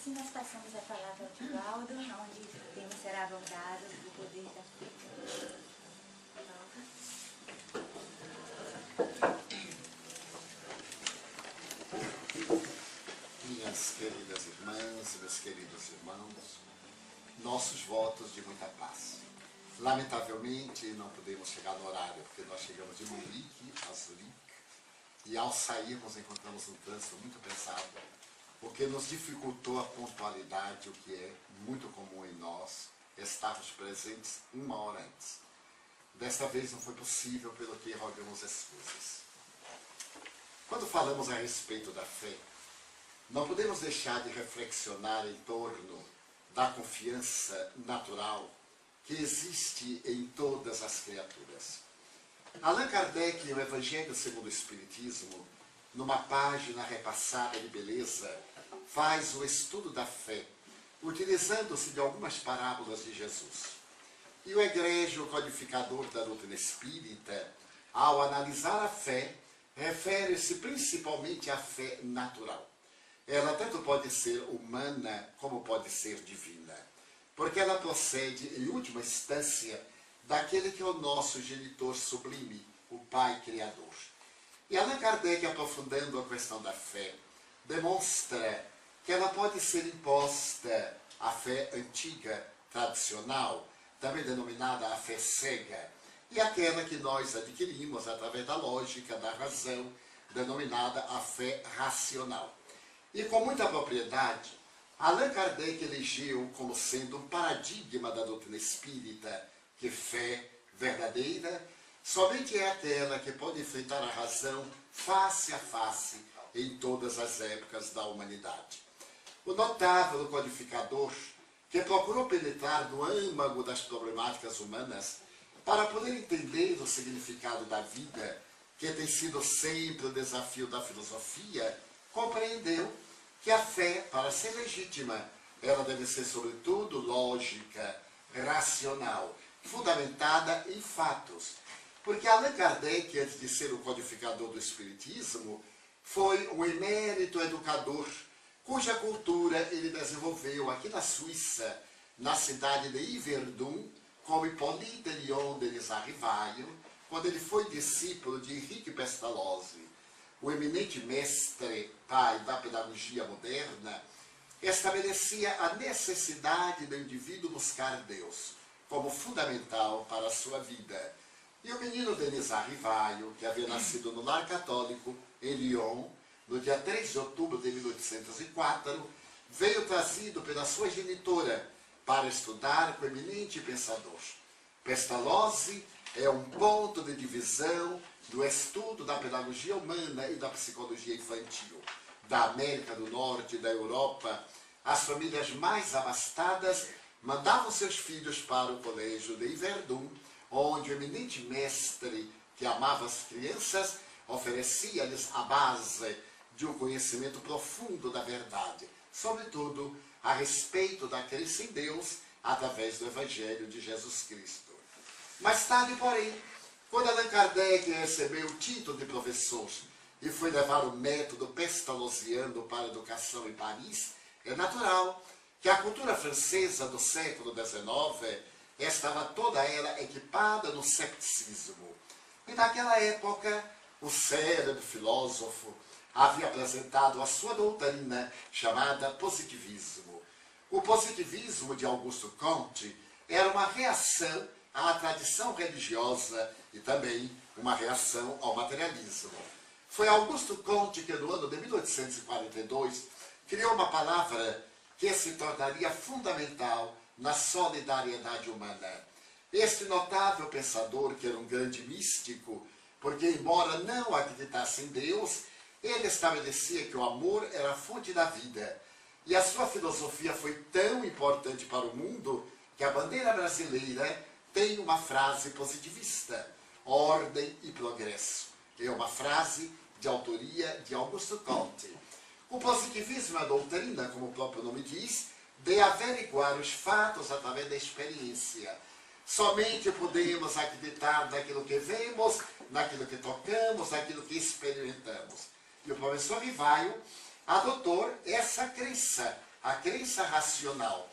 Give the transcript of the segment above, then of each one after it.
assim nós passamos a palavra ao Divaldo, onde o tema será abordado o poder da fé. Minhas queridas irmãs e meus queridos irmãos, nossos votos de muita paz. Lamentavelmente não podemos chegar no horário, porque nós chegamos de Munique a Zurique e ao sairmos encontramos um trânsito muito pesado, o que nos dificultou a pontualidade, o que é muito comum em nós, estarmos presentes 1 hora antes. Desta vez não foi possível, pelo que rogamos excusas. Quando falamos a respeito da fé, não podemos deixar de reflexionar em torno da confiança natural que existe em todas as criaturas. Allan Kardec, no Evangelho segundo o Espiritismo, numa página repassada de beleza, faz o estudo da fé, utilizando-se de algumas parábolas de Jesus. E o egrégio codificador da doutrina espírita, ao analisar a fé, refere-se principalmente à fé natural. Ela tanto pode ser humana como pode ser divina, porque ela procede, em última instância, daquele que é o nosso genitor sublime, o Pai Criador. E Allan Kardec, aprofundando a questão da fé, demonstra que ela pode ser imposta, a fé antiga, tradicional, também denominada a fé cega, e aquela que nós adquirimos através da lógica, da razão, denominada a fé racional. E com muita propriedade, Allan Kardec elegeu como sendo um paradigma da doutrina espírita que fé verdadeira somente é aquela que pode enfrentar a razão face a face em todas as épocas da humanidade. O notável codificador, que procurou penetrar no âmago das problemáticas humanas para poder entender o significado da vida, que tem sido sempre o desafio da filosofia, compreendeu que a fé, para ser legítima, ela deve ser, sobretudo, lógica, racional, fundamentada em fatos. Porque Allan Kardec, antes de ser o codificador do Espiritismo, foi um emérito educador, cuja cultura ele desenvolveu aqui na Suíça, na cidade de Yverdun, como Hippolyte de Lyon deles Arrivaio, quando ele foi discípulo de Henrique Pestalozzi, o eminente mestre, pai da pedagogia moderna, estabelecia a necessidade do indivíduo buscar Deus como fundamental para a sua vida. E o menino Denis Arrivaio, que havia nascido no lar católico em Lyon, no dia 3 de outubro de 1804, veio trazido pela sua genitora para estudar com o eminente pensador. Pestalozzi é um ponto de divisão do estudo da pedagogia humana e da psicologia infantil. Da América do Norte e da Europa, as famílias mais abastadas mandavam seus filhos para o colégio de Yverdun, onde o eminente mestre, que amava as crianças, oferecia-lhes a base de um conhecimento profundo da verdade, sobretudo a respeito da crença em Deus através do Evangelho de Jesus Cristo. Mais tarde, porém, quando Allan Kardec recebeu o título de professor e foi levar o método pestalozziano para a educação em Paris, é natural que a cultura francesa do século XIX estava toda ela equipada no cepticismo. E naquela época, o célebre filósofo havia apresentado a sua doutrina chamada positivismo. O positivismo de Auguste Comte era uma reação à tradição religiosa e também uma reação ao materialismo. Foi Auguste Comte que, no ano de 1842, criou uma palavra que se tornaria fundamental na solidariedade humana. Este notável pensador, que era um grande místico, porque, embora não acreditasse em Deus, ele estabelecia que o amor era a fonte da vida. E a sua filosofia foi tão importante para o mundo que a bandeira brasileira tem uma frase positivista: ordem e progresso. É uma frase de autoria de Auguste Comte. O positivismo é a doutrina, como o próprio nome diz, de averiguar os fatos através da experiência. Somente podemos acreditar naquilo que vemos, naquilo que tocamos, naquilo que experimentamos. E o professor Rivaio adotou essa crença a crença racional.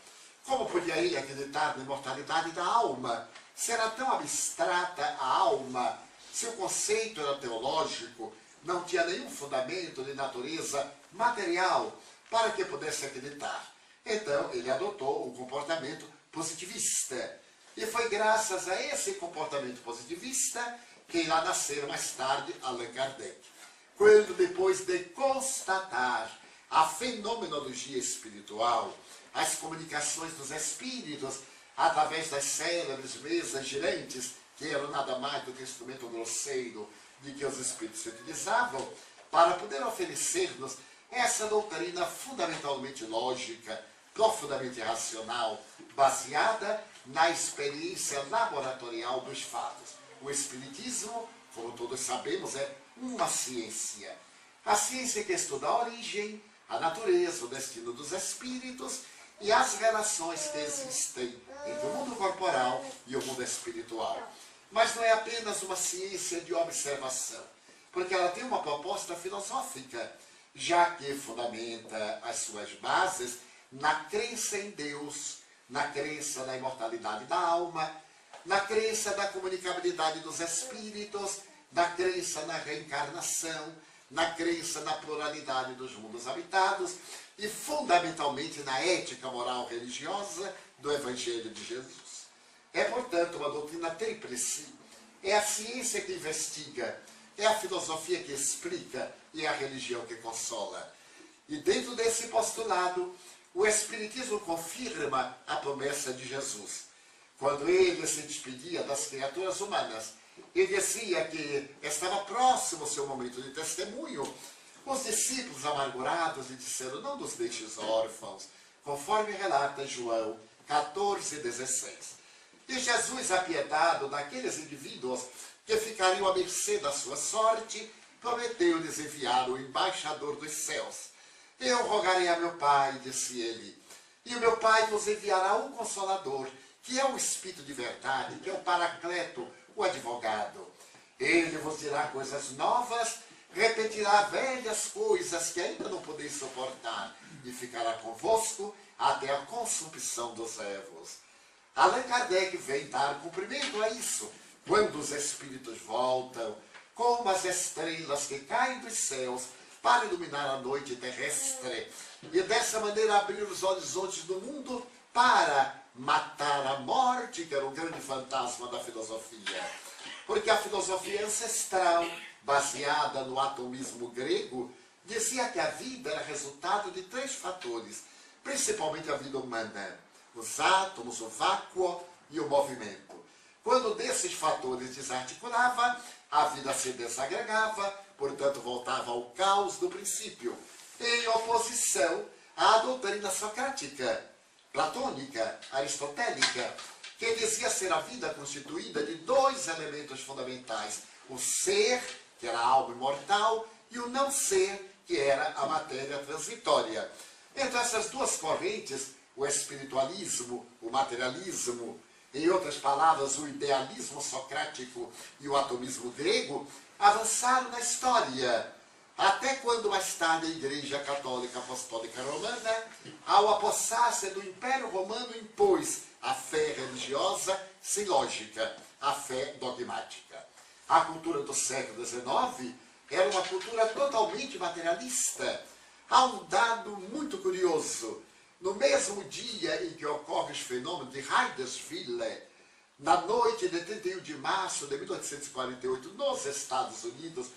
Como podia ele acreditar na imortalidade da alma? Se era tão abstrata a alma, se o conceito era teológico, não tinha nenhum fundamento de natureza material para que pudesse acreditar. Então, ele adotou o comportamento positivista. E foi graças a esse comportamento positivista que irá nascer mais tarde Allan Kardec. Quando, depois de constatar a fenomenologia espiritual, as comunicações dos espíritos, através das célebres mesas girantes, que eram nada mais do que instrumento grosseiro de que os espíritos se utilizavam, para poder oferecer-nos essa doutrina fundamentalmente lógica, profundamente racional, baseada na experiência laboratorial dos fatos. O Espiritismo, como todos sabemos, é uma ciência. A ciência que estuda a origem, a natureza, o destino dos espíritos e as relações que existem entre o mundo corporal e o mundo espiritual. Mas não é apenas uma ciência de observação, porque ela tem uma proposta filosófica, já que fundamenta as suas bases na crença em Deus, na crença na imortalidade da alma, na crença da comunicabilidade dos espíritos, na crença na reencarnação, na crença na pluralidade dos mundos habitados e, fundamentalmente, na ética moral religiosa do Evangelho de Jesus. É, portanto, uma doutrina tríplice. É a ciência que investiga, é a filosofia que explica e é a religião que consola. E dentro desse postulado, o Espiritismo confirma a promessa de Jesus. Quando ele se despedia das criaturas humanas, ele dizia que estava próximo o seu momento de testemunho. Os discípulos amargurados lhe disseram: não nos deixes órfãos, conforme relata João 14,16. E Jesus, apiedado daqueles indivíduos que ficariam à mercê da sua sorte, prometeu-lhes enviar o embaixador dos céus. Eu rogarei a meu Pai, disse ele, e o meu Pai vos enviará um Consolador, que é o Espírito de verdade, que é o Paracleto, o advogado. Ele vos dirá coisas novas, repetirá velhas coisas que ainda não podeis suportar, e ficará convosco até a consumpção dos séculos. Allan Kardec vem dar cumprimento a isso, quando os espíritos voltam, como as estrelas que caem dos céus, para iluminar a noite terrestre, e dessa maneira abrir os horizontes do mundo para matar a morte, que era o grande fantasma da filosofia. Porque a filosofia ancestral, baseada no atomismo grego, dizia que a vida era resultado de 3 fatores, principalmente a vida humana: os átomos, o vácuo e o movimento. Quando desses fatores desarticulava, a vida se desagregava, portanto voltava ao caos do princípio, em oposição à doutrina socrática, platônica, aristotélica, que dizia ser a vida constituída de 2 elementos fundamentais: o ser, que era a alma imortal, e o não ser, que era a matéria transitória. Entre essas 2 correntes, o espiritualismo, o materialismo, em outras palavras, o idealismo socrático e o atomismo grego, avançaram na história, até quando mais tarde a Igreja Católica Apostólica Romana, ao apossar-se do Império Romano, impôs a fé religiosa sem lógica, a fé dogmática. A cultura do século XIX era uma cultura totalmente materialista. Há um dado muito curioso. No mesmo dia em que ocorre os fenômenos de Hydesville, na noite de 31 de março de 1848, nos Estados Unidos,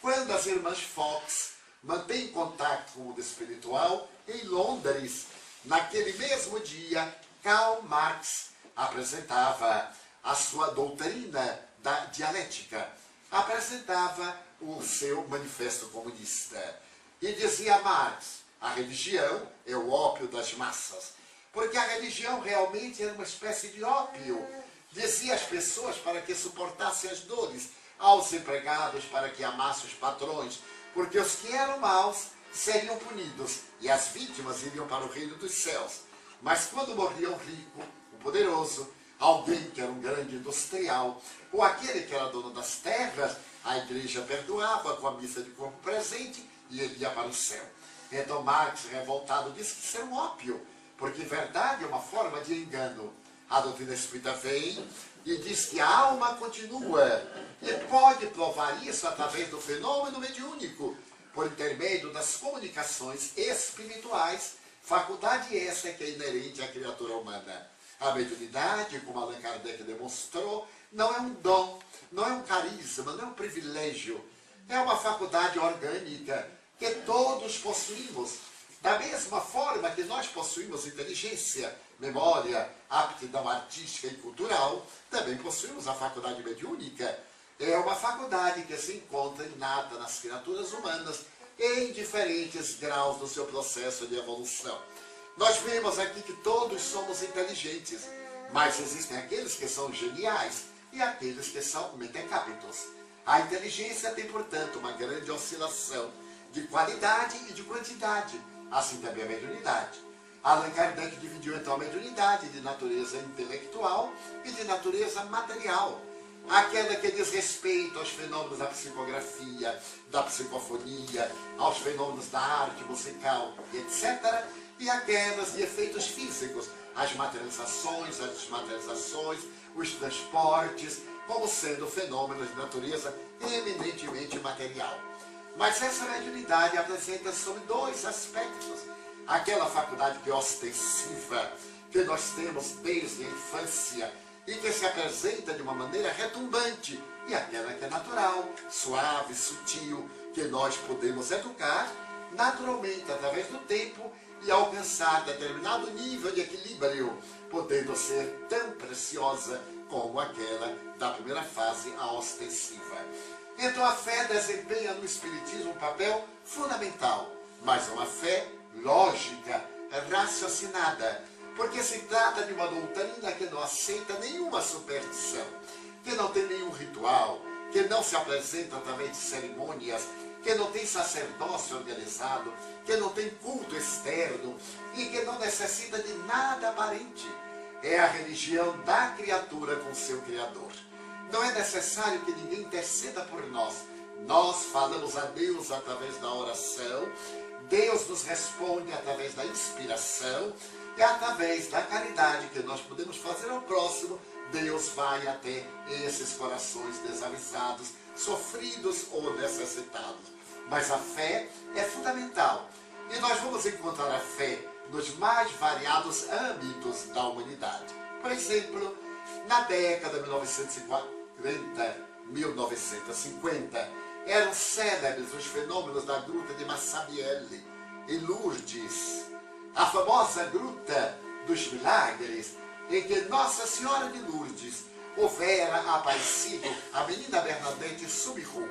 quando as irmãs Fox mantêm contato com o mundo espiritual, em Londres, naquele mesmo dia, Karl Marx apresentava a sua doutrina da dialética, apresentava o seu manifesto comunista. E dizia Marx: a religião é o ópio das massas, porque a religião realmente era uma espécie de ópio. Dizia às pessoas para que suportassem as dores, aos empregados para que amassem os patrões, porque os que eram maus seriam punidos e as vítimas iriam para o reino dos céus. Mas quando morria um rico, um poderoso, alguém que era um grande industrial, ou aquele que era dono das terras, a igreja perdoava com a missa de corpo presente e ele ia para o céu. Então Marx, revoltado, disse que isso é um ópio, porque verdade é uma forma de engano. A doutrina espírita vem e diz que a alma continua e pode provar isso através do fenômeno mediúnico, por intermédio das comunicações espirituais, faculdade essa que é inerente à criatura humana. A mediunidade, como Allan Kardec demonstrou, não é um dom, não é um carisma, não é um privilégio, é uma faculdade orgânica que todos possuímos. Da mesma forma que nós possuímos inteligência, memória, aptidão artística e cultural, também possuímos a faculdade mediúnica. É uma faculdade que se encontra inata nas criaturas humanas em diferentes graus do seu processo de evolução. Nós vemos aqui que todos somos inteligentes, mas existem aqueles que são geniais e aqueles que são mentecaptos. A inteligência tem, portanto, uma grande oscilação de qualidade e de quantidade, assim também a mediunidade. Allan Kardec dividiu então a mediunidade de natureza intelectual e de natureza material. Aquela que diz respeito aos fenômenos da psicografia, da psicofonia, aos fenômenos da arte musical, etc. E aquelas de efeitos físicos, as materializações, as desmaterializações, os transportes, como sendo fenômenos de natureza eminentemente material. Mas essa mediunidade apresenta sobre dois aspectos. Aquela faculdade que é ostensiva, que nós temos desde a infância e que se apresenta de uma maneira retumbante, e aquela que é natural, suave, sutil, que nós podemos educar naturalmente através do tempo e alcançar determinado nível de equilíbrio, podendo ser tão preciosa como aquela da primeira fase, a ostensiva. Então a fé desempenha no Espiritismo um papel fundamental, mas é uma fé lógica, raciocinada, porque se trata de uma doutrina que não aceita nenhuma superstição, que não tem nenhum ritual, que não se apresenta através de cerimônias, que não tem sacerdócio organizado, que não tem culto externo e que não necessita de nada aparente. É a religião da criatura com seu Criador. Não é necessário que ninguém interceda por nós. Nós falamos a Deus através da oração, Deus nos responde através da inspiração e através da caridade que nós podemos fazer ao próximo, Deus vai até esses corações desavisados, sofridos ou necessitados. Mas a fé é fundamental. E nós vamos encontrar a fé nos mais variados âmbitos da humanidade. Por exemplo, na década de 1950, eram célebres os fenômenos da Gruta de Massabielle, em Lourdes, a famosa Gruta dos Milagres, em que Nossa Senhora de Lourdes houvera aparecido a menina Bernadette Soubirous.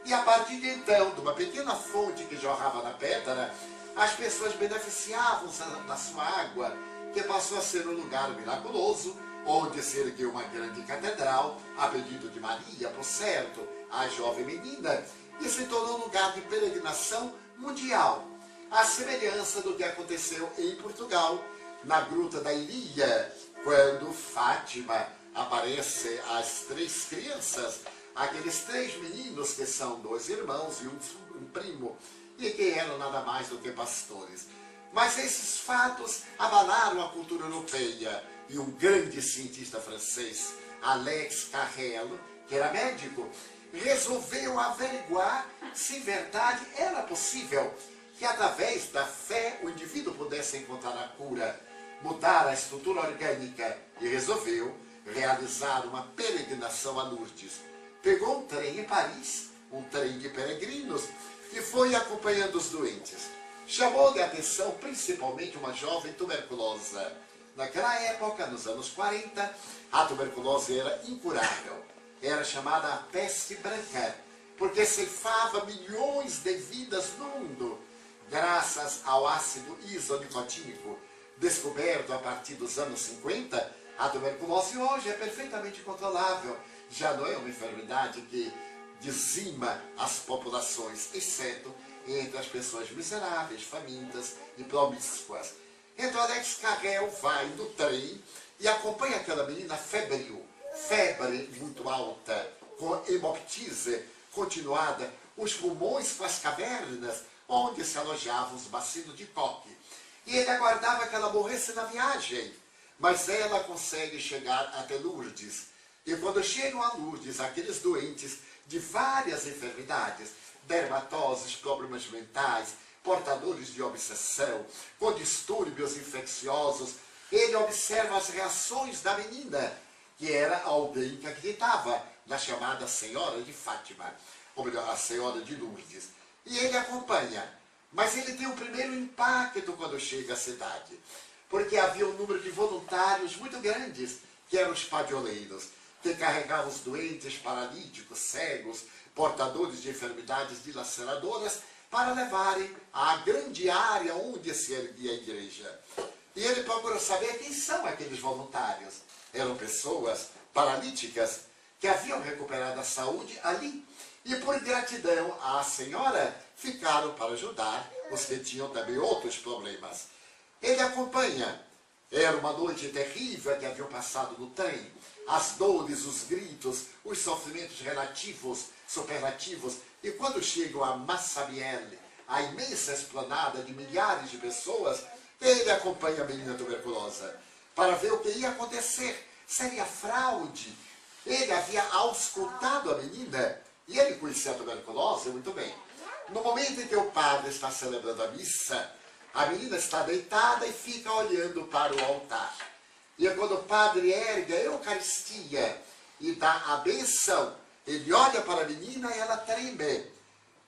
E a partir de então, de uma pequena fonte que jorrava na pedra, as pessoas beneficiavam-se da sua água, que passou a ser um lugar miraculoso, onde se ergueu uma grande catedral, a pedido de Maria, por certo, a jovem menina, e se tornou um lugar de peregrinação mundial, à semelhança do que aconteceu em Portugal, na Gruta da Iria, quando Fátima aparece às 3 crianças, aqueles 3 meninos que são 2 irmãos e um primo, e que eram nada mais do que pastores. Mas esses fatos abalaram a cultura europeia, e um grande cientista francês, Alex Carrel, que era médico, resolveu averiguar se em verdade era possível que através da fé o indivíduo pudesse encontrar a cura, mudar a estrutura orgânica, e resolveu realizar uma peregrinação a Lourdes. Pegou um trem em Paris, um trem de peregrinos, e foi acompanhando os doentes. Chamou de atenção principalmente uma jovem tuberculosa. Naquela época, nos anos 40, a tuberculose era incurável. Era chamada a peste branca, porque ceifava milhões de vidas no mundo, graças ao ácido isonicotínico, descoberto a partir dos anos 50, a tuberculose hoje é perfeitamente controlável. Já não é uma enfermidade que dizima as populações, exceto entre as pessoas miseráveis, famintas e promíscuas. Então Alex Carrel vai no trem e acompanha aquela menina febril, febre muito alta, com hemoptise continuada, os pulmões com as cavernas, onde se alojavam os bacilos de coque. E ele aguardava que ela morresse na viagem. Mas ela consegue chegar até Lourdes. E quando chegam a Lourdes, aqueles doentes de várias enfermidades, dermatoses, problemas mentais, portadores de obsessão, com distúrbios infecciosos, ele observa as reações da menina, que era alguém que acreditava na chamada Senhora de Fátima, ou melhor, a Senhora de Lourdes. E ele acompanha. Mas ele tem o primeiro impacto quando chega à cidade, porque havia um número de voluntários muito grandes, que eram os padroeiros, que carregavam os doentes, paralíticos, cegos, portadores de enfermidades dilaceradoras, para levarem à grande área onde se erguia a igreja. E ele procura saber quem são aqueles voluntários. Eram pessoas paralíticas que haviam recuperado a saúde ali. E por gratidão à senhora, ficaram para ajudar os que tinham também outros problemas. Ele acompanha. Era uma noite terrível que haviam passado no trem. As dores, os gritos, os sofrimentos relativos, superlativos. E quando chegam a Massabielle, a imensa esplanada de milhares de pessoas, ele acompanha a menina tuberculosa para ver o que ia acontecer. Seria fraude. Ele havia auscultado a menina e ele conhecia a tuberculose muito bem. No momento em que o padre está celebrando a missa, a menina está deitada e fica olhando para o altar. E quando o padre ergue a Eucaristia e dá a benção, ele olha para a menina e ela treme.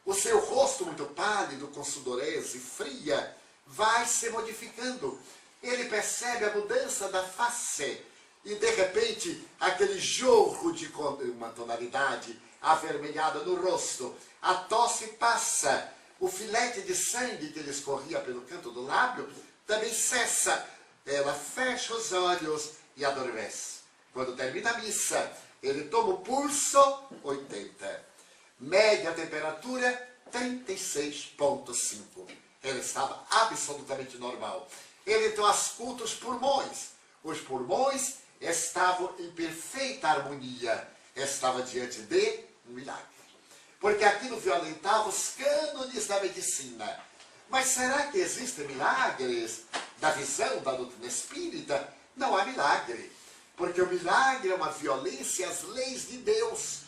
O seu rosto muito pálido, com sudorese fria, vai se modificando. Ele percebe a mudança da face e, de repente, aquele jorro de uma tonalidade avermelhada no rosto. A tosse passa. O filete de sangue que lhe escorria pelo canto do lábio também cessa. Ela fecha os olhos e adormece. Quando termina a missa, ele toma o pulso, 80. Média temperatura, 36,5. Ele estava absolutamente normal. Ele então ausculta os pulmões. Os pulmões estavam em perfeita harmonia. Estava diante de um milagre. Porque aquilo violentava os cânones da medicina. Mas será que existem milagres da visão da doutrina espírita? Não há milagre. Porque o milagre é uma violência às leis de Deus.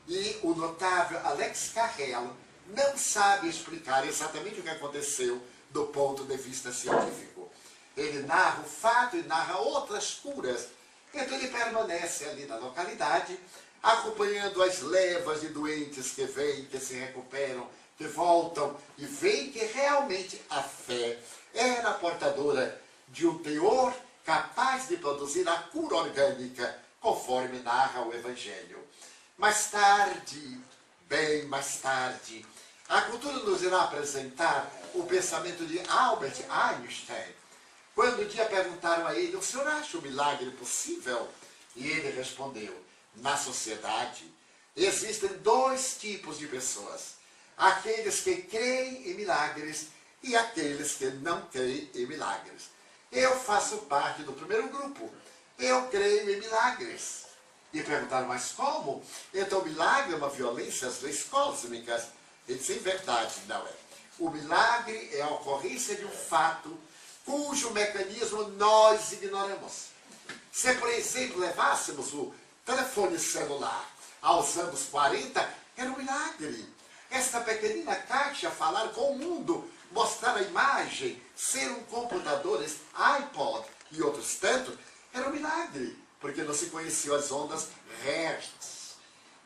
E o notável Alex Carrel não sabe explicar exatamente o que aconteceu do ponto de vista científico. Ele narra o fato e narra outras curas. Então ele permanece ali na localidade, acompanhando as levas de doentes que vêm, que se recuperam, que voltam, e veem que realmente a fé era portadora de um teor capaz de produzir a cura orgânica, conforme narra o Evangelho. Mais tarde, bem mais tarde, a cultura nos irá apresentar o pensamento de Albert Einstein. Quando um dia perguntaram a ele: o senhor acha o milagre possível? E ele respondeu: na sociedade existem dois tipos de pessoas. Aqueles que creem em milagres e aqueles que não creem em milagres. Eu faço parte do primeiro grupo. Eu creio em milagres. E perguntaram: mas como? Então o milagre é uma violência às leis cósmicas. Ele disse: em verdade, não é. O milagre é a ocorrência de um fato cujo mecanismo nós ignoramos. Se, por exemplo, levássemos o telefone celular aos anos 40, era um milagre. Esta pequenina caixa falar com o mundo, mostrar a imagem, ser um computador, esse iPod e outros tantos, era um milagre, porque não se conheciam as ondas Hertz.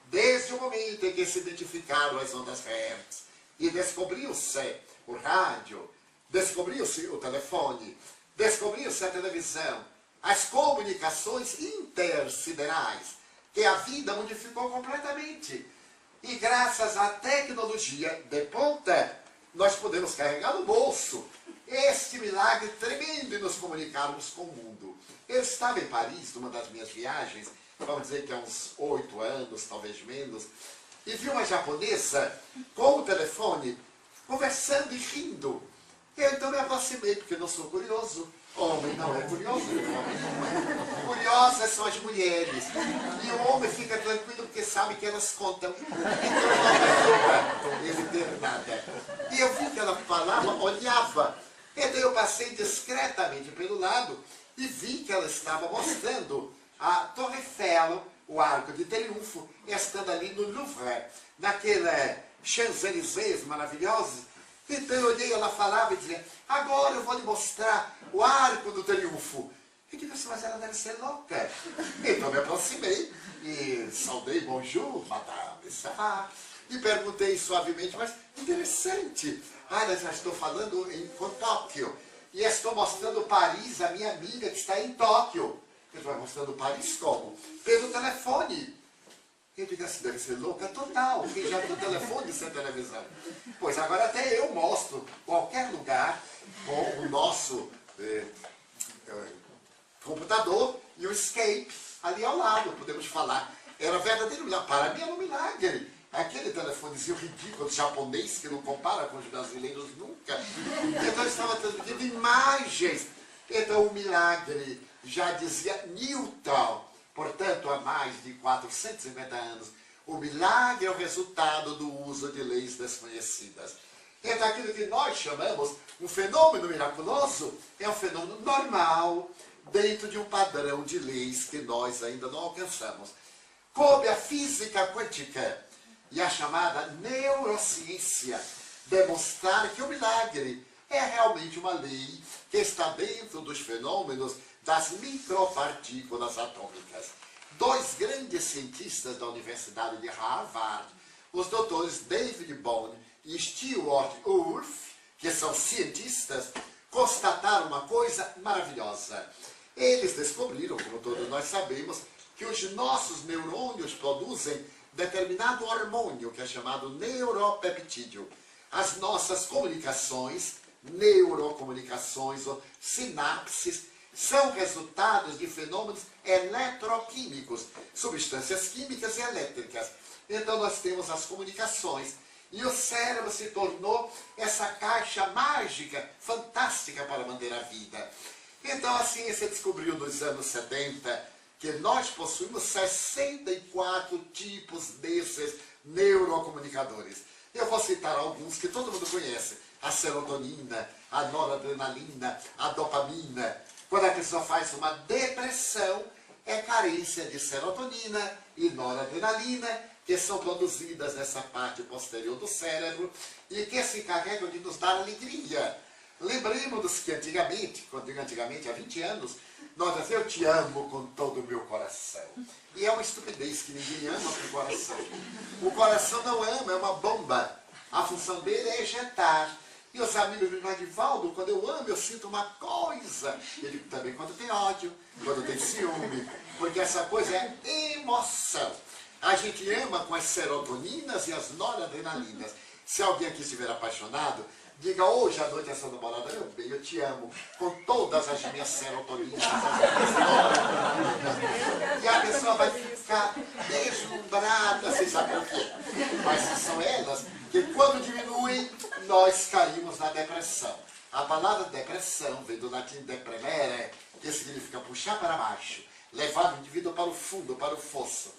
Desde o momento em que se identificaram as ondas Hertz e descobriu-se o rádio, descobriu-se o telefone, descobriu-se a televisão, as comunicações intersiderais, que a vida modificou completamente. E graças à tecnologia de ponta, nós podemos carregar no bolso este milagre tremendo e nos comunicarmos com o mundo. Eu estava em Paris, numa das minhas viagens, vamos dizer que há uns 8 anos, talvez menos, e vi uma japonesa com o telefone, conversando e rindo. Eu então me aproximei, porque eu não sou curioso. Homem não é curioso. Curiosas são as mulheres. E o homem fica tranquilo porque sabe que elas contam. Então não é ele ter nada. E eu vi que ela ela olhava. Então eu passei discretamente pelo lado e vi que ela estava mostrando a Torre Eiffel, o Arco de Triunfo, estando ali no Louvre, naquele Champs-Élysées maravilhosos. Então eu olhei, ela falava e dizia, agora eu vou lhe mostrar o Arco do Triunfo. Eu disse, mas ela deve ser louca. Então me aproximei e saudei, bonjour, madame, ça va? E perguntei suavemente, mas interessante. Olha, já estou falando com Tóquio. E estou mostrando Paris à minha amiga que está em Tóquio. Ele vai mostrando Paris como? Pelo telefone. Eu digo assim, deve ser louca total, porque já tem telefone sem televisão. Pois agora até eu mostro qualquer lugar com o nosso computador e o Escape ali ao lado, podemos falar. Era verdadeiro milagre. Para mim era um milagre. Aquele telefonezinho ridículo japonês que não compara com os brasileiros nunca. Então eu estava transmitindo imagens. Então o milagre, já dizia Newton, portanto há mais de 450 anos, o milagre é o resultado do uso de leis desconhecidas. Então aquilo que nós chamamos um fenômeno miraculoso é um fenômeno normal dentro de um padrão de leis que nós ainda não alcançamos. Coube a física quântica e a chamada neurociência demonstrar que o milagre é realmente uma lei que está dentro dos fenômenos das micropartículas atômicas. Dois grandes cientistas da Universidade de Harvard, os doutores David Bohm e Stewart Wolf, que são cientistas, constataram uma coisa maravilhosa. Eles descobriram, como todos nós sabemos, que os nossos neurônios produzem determinado hormônio que é chamado neuropeptídeo. As nossas comunicações, neurocomunicações ou sinapses, são resultados de fenômenos eletroquímicos, substâncias químicas e elétricas. Então nós temos as comunicações. E o cérebro se tornou essa caixa mágica, fantástica para manter a vida. Então a ciência descobriu nos anos 70 que nós possuímos 64 tipos desses neurocomunicadores. Eu vou citar alguns que todo mundo conhece. A serotonina, a noradrenalina, a dopamina. Quando a pessoa faz uma depressão, é carência de serotonina e noradrenalina, que são produzidas nessa parte posterior do cérebro e que se encarregam de nos dar alegria. Lembremos-nos que antigamente, quando digo antigamente, há 20 anos, nós dizíamos, eu te amo com todo o meu coração. E é uma estupidez que ninguém ama com o coração. O coração não ama, é uma bomba. A função dele é ejetar. E os amigos dizem, Edivaldo, quando eu amo, eu sinto uma coisa. Eu digo também quando tem ódio, quando tem ciúme, porque essa coisa é emoção. A gente ama com as serotoninas e as noradrenalinas. Se alguém aqui estiver apaixonado, diga hoje à noite a sua namorada, meu bem, eu te amo, com todas as minhas serotoninas, e a pessoa vai ficar deslumbrada, vocês sabem o quê? Mas são elas que quando diminuem, nós caímos na depressão. A palavra depressão vem do latim deprimere, que significa puxar para baixo, levar o indivíduo para o fundo, para o fosso.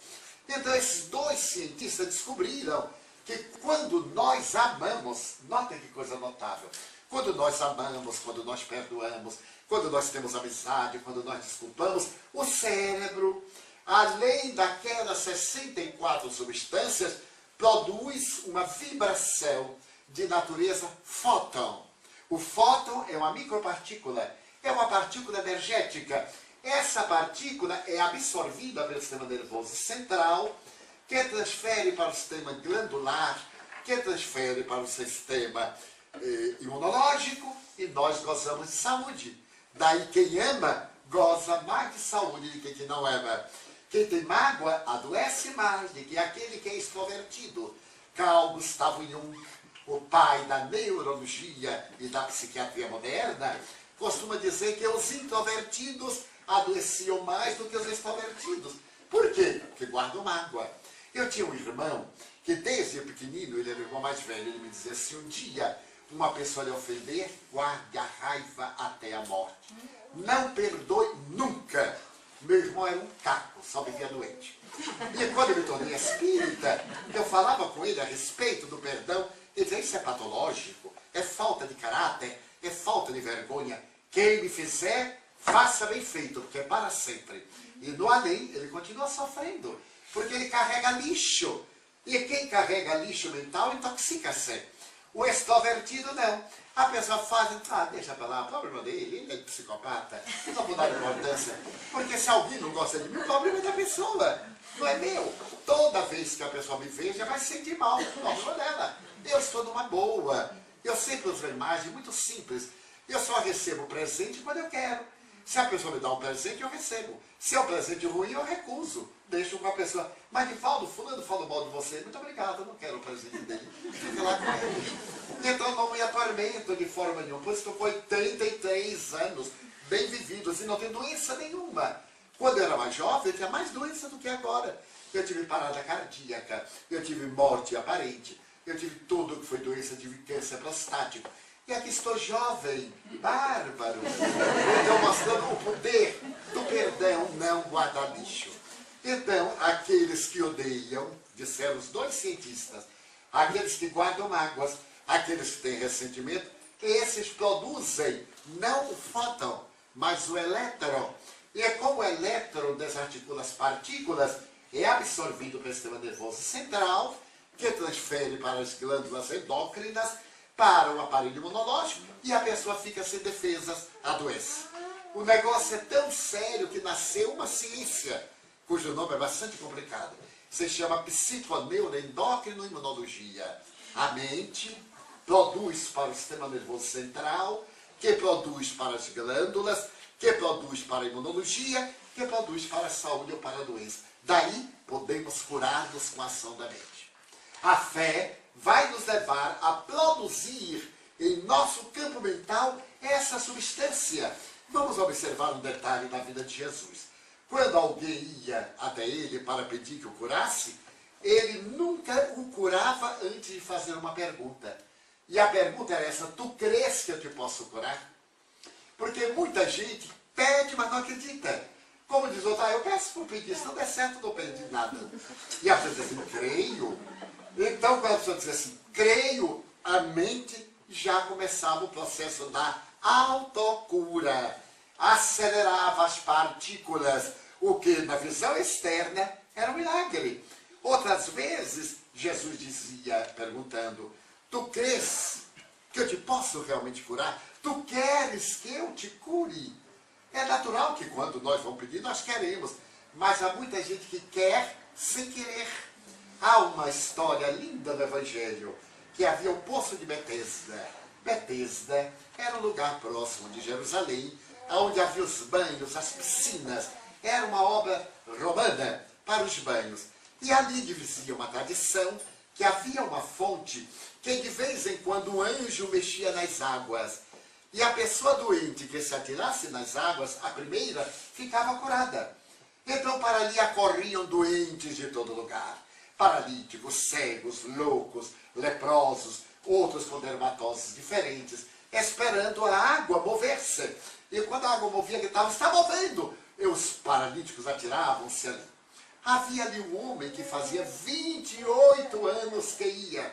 Então esses dois cientistas descobriram que quando nós amamos, notem que coisa notável, quando nós amamos, quando nós perdoamos, quando nós temos amizade, quando nós desculpamos, o cérebro, além daquelas 64 substâncias, produz uma vibração de natureza fóton. O fóton é uma micropartícula, é uma partícula energética. Essa partícula é absorvida pelo sistema nervoso central, que transfere para o sistema glandular, que transfere para o sistema imunológico, e nós gozamos de saúde. Daí quem ama goza mais de saúde do que quem não ama. Quem tem mágoa adoece mais do que aquele que é extrovertido. Carl Gustav Jung, o pai da neurologia e da psiquiatria moderna, costuma dizer que os introvertidos adoeciam mais do que os extrovertidos. Por quê? Porque guardam mágoa. Eu tinha um irmão que desde pequenino, ele era o irmão mais velho, ele me dizia assim, um dia uma pessoa lhe ofender, guarde a raiva até a morte. Não perdoe nunca. Meu irmão era um caco, só vivia doente. E quando eu me tornei espírita, eu falava com ele a respeito do perdão, ele dizia, isso é patológico, é falta de caráter, é falta de vergonha. Quem me fizer, faça bem feito, porque é para sempre. E no além, ele continua sofrendo, porque ele carrega lixo. E quem carrega lixo mental intoxica-se. O extrovertido não. A pessoa faz, deixa pra lá, o problema dele, ele é psicopata, eu não vou dar importância. Porque se alguém não gosta de mim, o problema é da pessoa, não é meu. Toda vez que a pessoa me veja, vai se sentir mal, o problema dela. Eu estou numa boa. Eu sempre uso uma imagem muito simples. Eu só recebo presente quando eu quero. Se a pessoa me dá um presente, eu recebo. Se é um presente ruim, eu recuso. Deixo com a pessoa. Mas, Nivaldo, fulano falou mal de você. Muito obrigado, eu não quero o presente dele. Fica lá com ele. Então não me atormento de forma nenhuma. Por isso que eu fui 33 anos bem vividos e não tenho doença nenhuma. Quando eu era mais jovem, eu tinha mais doença do que agora. Eu tive parada cardíaca, eu tive morte aparente, eu tive tudo que foi doença, eu tive câncer prostático. E aqui estou jovem, bárbaro. Então, mostrando o poder do perdão não guardar lixo. Então, aqueles que odeiam, disseram os dois cientistas, aqueles que guardam mágoas, aqueles que têm ressentimento, esses produzem não o fóton, mas o elétron. E é como o elétron desarticula as partículas, é absorvido pelo sistema nervoso central, que transfere para as glândulas endócrinas, para o aparelho imunológico, e a pessoa fica sem defesas, adoece. O negócio é tão sério que nasceu uma ciência, cujo nome é bastante complicado. Se chama psiconeuroendócrino-imunologia. A mente produz para o sistema nervoso central, que produz para as glândulas, que produz para a imunologia, que produz para a saúde ou para a doença. Daí podemos curar-nos com a ação da mente. A fé vai nos levar a produzir em nosso campo mental essa substância. Vamos observar um detalhe na vida de Jesus. Quando alguém ia até ele para pedir que o curasse, ele nunca o curava antes de fazer uma pergunta. E a pergunta era essa: tu crês que eu te posso curar? Porque muita gente pede, mas não acredita. Como diz outro, eu peço por pedir, se não der certo, não pedi nada. E a pessoa diz assim, creio. Então, quando a pessoa diz assim, creio, a mente já começava o processo da autocura. Acelerava as partículas, o que na visão externa era um milagre. Outras vezes, Jesus dizia, perguntando, tu crês que eu te posso realmente curar? Tu queres que eu te cure? É natural que quando nós vamos pedir, nós queremos. Mas há muita gente que quer sem querer. Há uma história linda no Evangelho, que havia o poço de Betesda. Betesda era um lugar próximo de Jerusalém, onde havia os banhos, as piscinas. Era uma obra romana para os banhos. E ali dizia uma tradição que havia uma fonte que de vez em quando um anjo mexia nas águas. E a pessoa doente que se atirasse nas águas, a primeira, ficava curada. Então para ali acorriam doentes de todo lugar. Paralíticos, cegos, loucos, leprosos, outros com dermatoses diferentes, esperando a água mover-se. E quando a água movia, gritavam, está movendo! E os paralíticos atiravam-se ali. Havia ali um homem que fazia 28 anos que ia.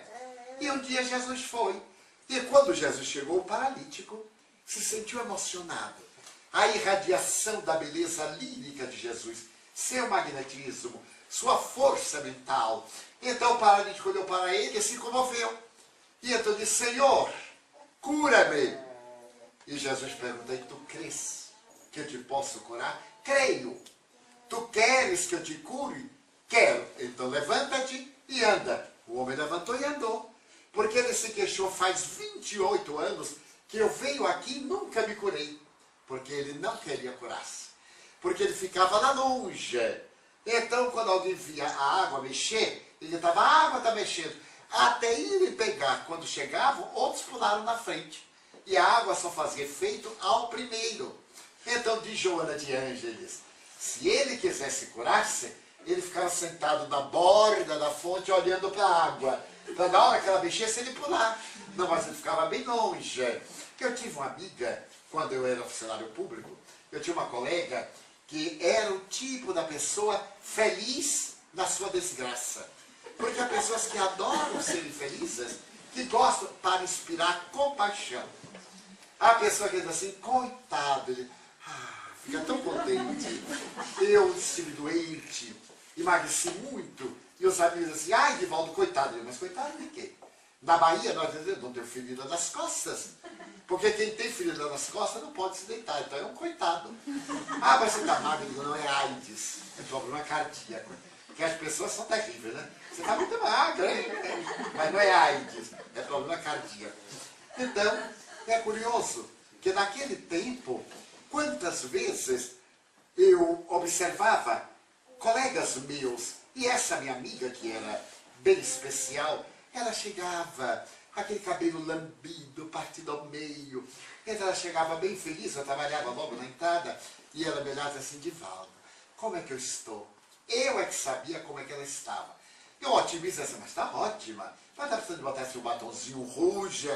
E um dia Jesus foi. E quando Jesus chegou, o paralítico se sentiu emocionado. A irradiação da beleza lírica de Jesus, seu magnetismo, sua força mental. Então o paralítico olhou para ele e se comoveu. E então disse, Senhor, cura-me. E Jesus perguntou, tu crês que eu te posso curar? Creio. Tu queres que eu te cure? Quero. Então levanta-te e anda. O homem levantou e andou. Porque ele se queixou faz 28 anos que eu venho aqui e nunca me curei. Porque ele não queria curar-se. Porque ele ficava lá longe. Então, quando alguém via a água mexer, ele estava, a água está mexendo. Até irem pegar, quando chegavam, outros pularam na frente. E a água só fazia efeito ao primeiro. Então, diz Joana de Ângeles, se ele quisesse curar-se, ele ficava sentado na borda da fonte, olhando para a água. Para na hora que ela mexesse, ele pular. Não, mas ele ficava bem longe. Eu tive uma amiga, quando eu era funcionário público, eu tinha uma colega que era o tipo da pessoa feliz na sua desgraça. Porque há pessoas que adoram serem felizes, que gostam para inspirar compaixão. A pessoa que diz assim, coitado, ele fica tão contente. Eu estive doente, emagreci muito, e os amigos assim, ai, Divaldo, coitado. Mas coitado de quê? Na Bahia, nós dizemos, não tem ferida nas costas. Porque quem tem ferida nas costas não pode se deitar, então é um coitado. Ah, mas você está magro, não é AIDS, é problema cardíaco. Porque as pessoas são terríveis, né? Você está muito magro, hein? Mas não é AIDS, é problema cardíaco. Então, é curioso que naquele tempo, quantas vezes eu observava colegas meus, e essa minha amiga, que era bem especial, ela chegava, aquele cabelo lambido, partido ao meio, então ela chegava bem feliz, eu trabalhava logo na entrada, e ela me olhava assim, Divaldo, como é que eu estou? Eu é que sabia como é que ela estava. Eu otimizo assim, mas está ótima, mas está precisando de botar assim um batonzinho rouge,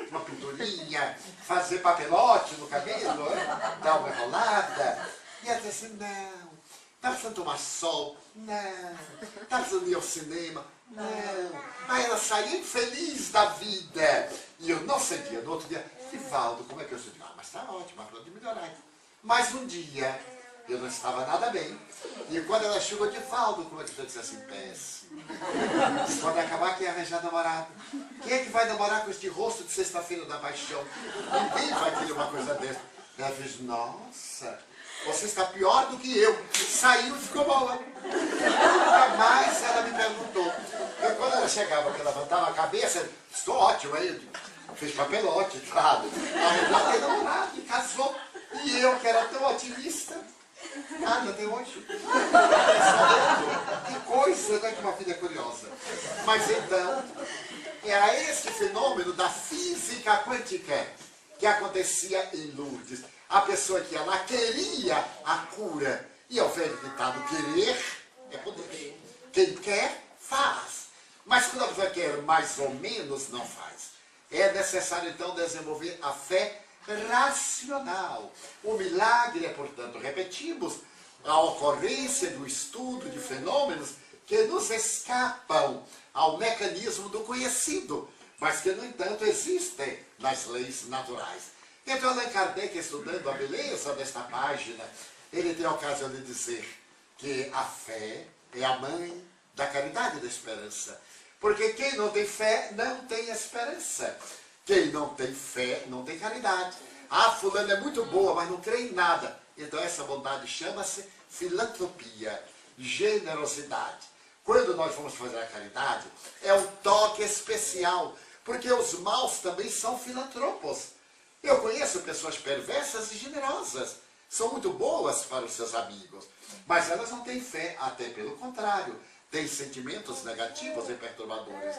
uma pinturinha, fazer papelote no cabelo, dar uma enrolada. E ela disse assim, não, está precisando tomar sol, não, está precisando ir ao cinema, não. Aí ela saía infeliz da vida. E eu não cedia. No outro dia, Divaldo, como é que eu sou? Mas está ótimo, mas pode melhorar. Mas um dia, eu não estava nada bem. E quando ela chegou, Divaldo, como é que eu disse assim? Péssimo. Quando acabar, quem arranjar namorado? Quem é que vai namorar com este rosto de sexta-feira da paixão? Ninguém vai querer uma coisa dessa. Ela fez, nossa, você está pior do que eu. Saiu e ficou boa. Nunca mais ela me perguntou. Eu, quando ela chegava, que ela levantava a cabeça, estou ótimo. Aí eu fiz papelote, claro. Aí ela tem namorado e casou. E eu, que era tão otimista, nada até hoje. Que coisa, né? Que uma vida curiosa. Mas então, era esse fenômeno da física quântica que acontecia em Lourdes. A pessoa que ia lá queria a cura. E é o velho ditado, querer é poder. Quem quer, faz. Mas quando a pessoa quer mais ou menos, não faz. É necessário, então, desenvolver a fé racional. O milagre é, portanto, repetimos, a ocorrência do estudo de fenômenos que nos escapam ao mecanismo do conhecido, mas que, no entanto, existem nas leis naturais. Então, Allan Kardec, estudando a beleza desta página, ele tem a ocasião de dizer que a fé é a mãe da caridade e da esperança. Porque quem não tem fé não tem esperança. Quem não tem fé não tem caridade. Ah, fulano é muito boa, mas não crê em nada. Então essa bondade chama-se filantropia, generosidade. Quando nós vamos fazer a caridade, é um toque especial, porque os maus também são filantropos. Eu conheço pessoas perversas e generosas, são muito boas para os seus amigos, mas elas não têm fé, até pelo contrário, têm sentimentos negativos e perturbadores.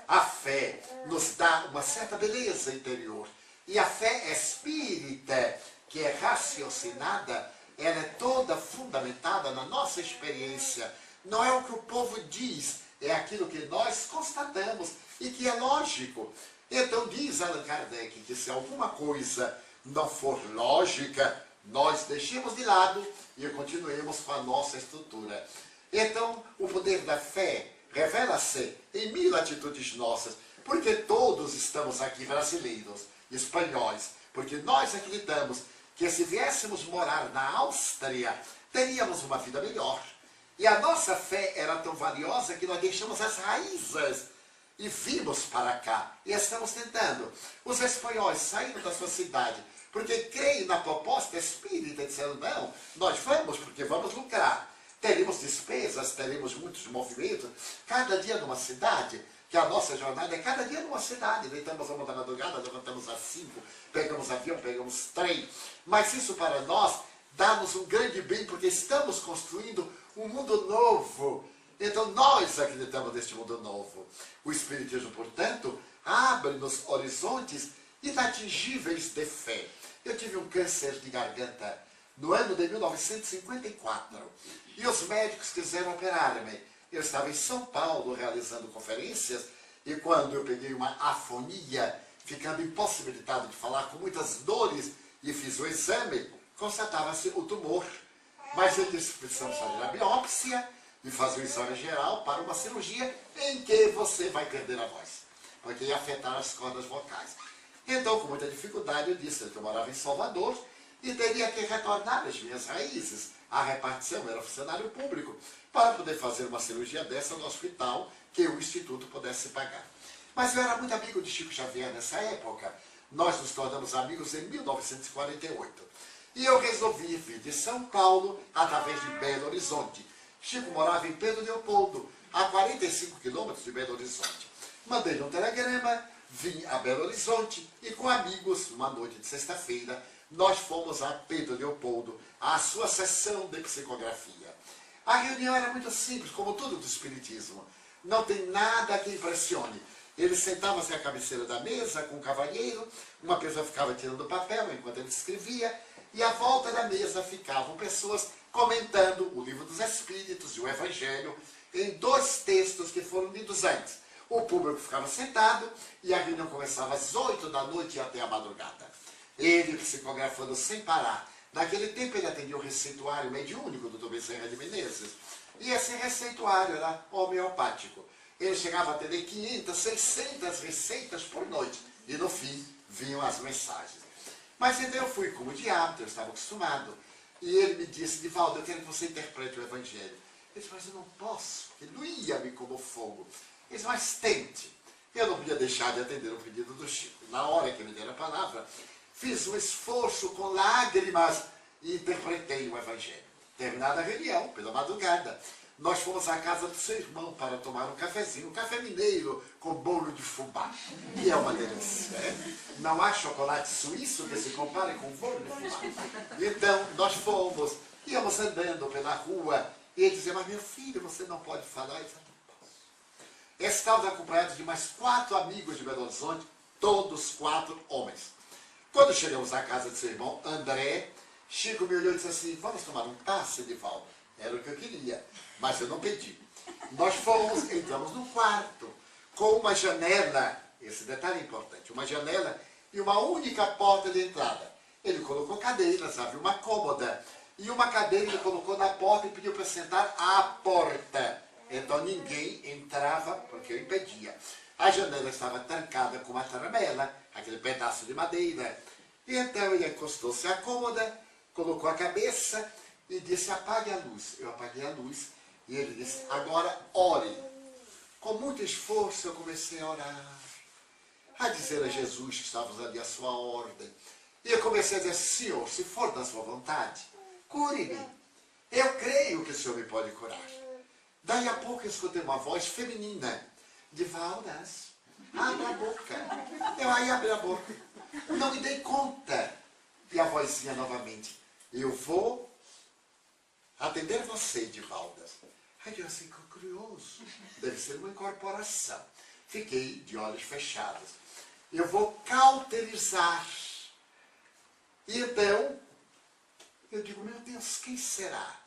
A fé nos dá uma certa beleza interior, e a fé espírita, que é raciocinada, ela é toda fundamentada na nossa experiência. Não é o que o povo diz, é aquilo que nós constatamos e que é lógico. Então diz Allan Kardec que se alguma coisa não for lógica, nós deixemos de lado e continuemos com a nossa estrutura. Então o poder da fé revela-se em mil atitudes nossas, porque todos estamos aqui brasileiros, espanhóis, porque nós acreditamos que se viéssemos morar na Áustria, teríamos uma vida melhor. E a nossa fé era tão valiosa que nós deixamos as raízes e vimos para cá. E estamos tentando. Os espanhóis saíram da sua cidade porque creem na proposta espírita, dizendo, não, nós vamos porque vamos lucrar. Teremos despesas, teremos muitos movimentos, cada dia numa cidade, que a nossa jornada é cada dia numa cidade. Deitamos a uma da madrugada, levantamos às 5, pegamos avião, pegamos trem. Mas isso para nós dá-nos um grande bem, porque estamos construindo um mundo novo. Então nós acreditamos neste mundo novo. O Espiritismo, portanto, abre-nos horizontes inatingíveis de fé. Eu tive um câncer de garganta no ano de 1954. E os médicos quiseram operar-me. Eu estava em São Paulo realizando conferências, e quando eu peguei uma afonia, ficando impossibilitado de falar, com muitas dores, e fiz o exame, constatava-se o tumor. Mas eu disse, precisamos fazer a biópsia e fazer o exame geral para uma cirurgia em que você vai perder a voz. porque ia afetar as cordas vocais. Então, com muita dificuldade, eu disse que eu morava em Salvador e teria que retornar às minhas raízes. A repartição era funcionário público, para poder fazer uma cirurgia dessa no hospital que o Instituto pudesse pagar. Mas eu era muito amigo de Chico Xavier nessa época. Nós nos tornamos amigos em 1948. E eu resolvi vir de São Paulo através de Belo Horizonte. Chico morava em Pedro Leopoldo, a 45 quilômetros de Belo Horizonte. Mandei um telegrama, vim a Belo Horizonte e com amigos, uma noite de sexta-feira, nós fomos a Pedro Leopoldo, à sua sessão de psicografia. A reunião era muito simples, como tudo do espiritismo. Não tem nada que impressione. Ele sentava-se à cabeceira da mesa com um cavalheiro, uma pessoa ficava tirando papel enquanto ele escrevia, e à volta da mesa ficavam pessoas comentando o Livro dos Espíritos e o Evangelho em 2 textos que foram lidos antes. O público ficava sentado e a reunião começava às 8 da noite e até a madrugada. Ele psicografando sem parar. Naquele tempo ele atendia o receituário mediúnico do Dr. Bezerra de Menezes. E esse receituário era homeopático. Ele chegava a atender 500, 600 receitas por noite. E no fim vinham as mensagens. Mas então eu fui como de hábito, eu estava acostumado. E ele me disse, Divaldo, eu quero que você interprete o Evangelho. Eu disse, mas eu não posso, porque doía-me como fogo. Ele disse, mas tente. Eu não podia deixar de atender o pedido do Chico. Na hora que me deram a palavra, fiz um esforço com lágrimas e interpretei o Evangelho. Terminada a reunião, pela madrugada, nós fomos à casa do seu irmão para tomar um cafezinho, um café mineiro com bolo de fubá. E é uma delícia, né? Não há chocolate suíço que se compare com bolo de fubá. Então, nós fomos, íamos andando pela rua, e ele dizia, mas meu filho, você não pode falar? Eu disse, não posso. Estávamos acompanhados de mais 4 amigos de Belo Horizonte, todos 4 homens. Quando chegamos à casa de seu irmão, André, Chico me olhou e disse assim, vamos tomar um passe, Divaldo? Era o que eu queria, mas eu não pedi. Nós fomos, entramos no quarto, com uma janela, esse detalhe é importante, uma janela e uma única porta de entrada. Ele colocou cadeiras, abriu uma cômoda, e uma cadeira ele colocou na porta e pediu para sentar à porta. Então ninguém entrava, porque eu impedia. A janela estava trancada com uma tramela, aquele pedaço de madeira. E então ele encostou-se à cômoda, colocou a cabeça e disse, apague a luz. Eu apaguei a luz e ele disse, agora ore. Com muito esforço eu comecei a orar, a dizer a Jesus que estávamos ali à sua ordem. E eu comecei a dizer, Senhor, se for da sua vontade, cure-me. Eu creio que o Senhor me pode curar. Daí a pouco eu escutei uma voz feminina, Divaldas, abra a boca. Eu aí abri a boca. Não me dei conta. E a vozinha novamente, eu vou atender você, Divaldas. Aí eu assim, curioso, deve ser uma incorporação. Fiquei de olhos fechados. Eu vou cauterizar. E então, eu digo, meu Deus, quem será?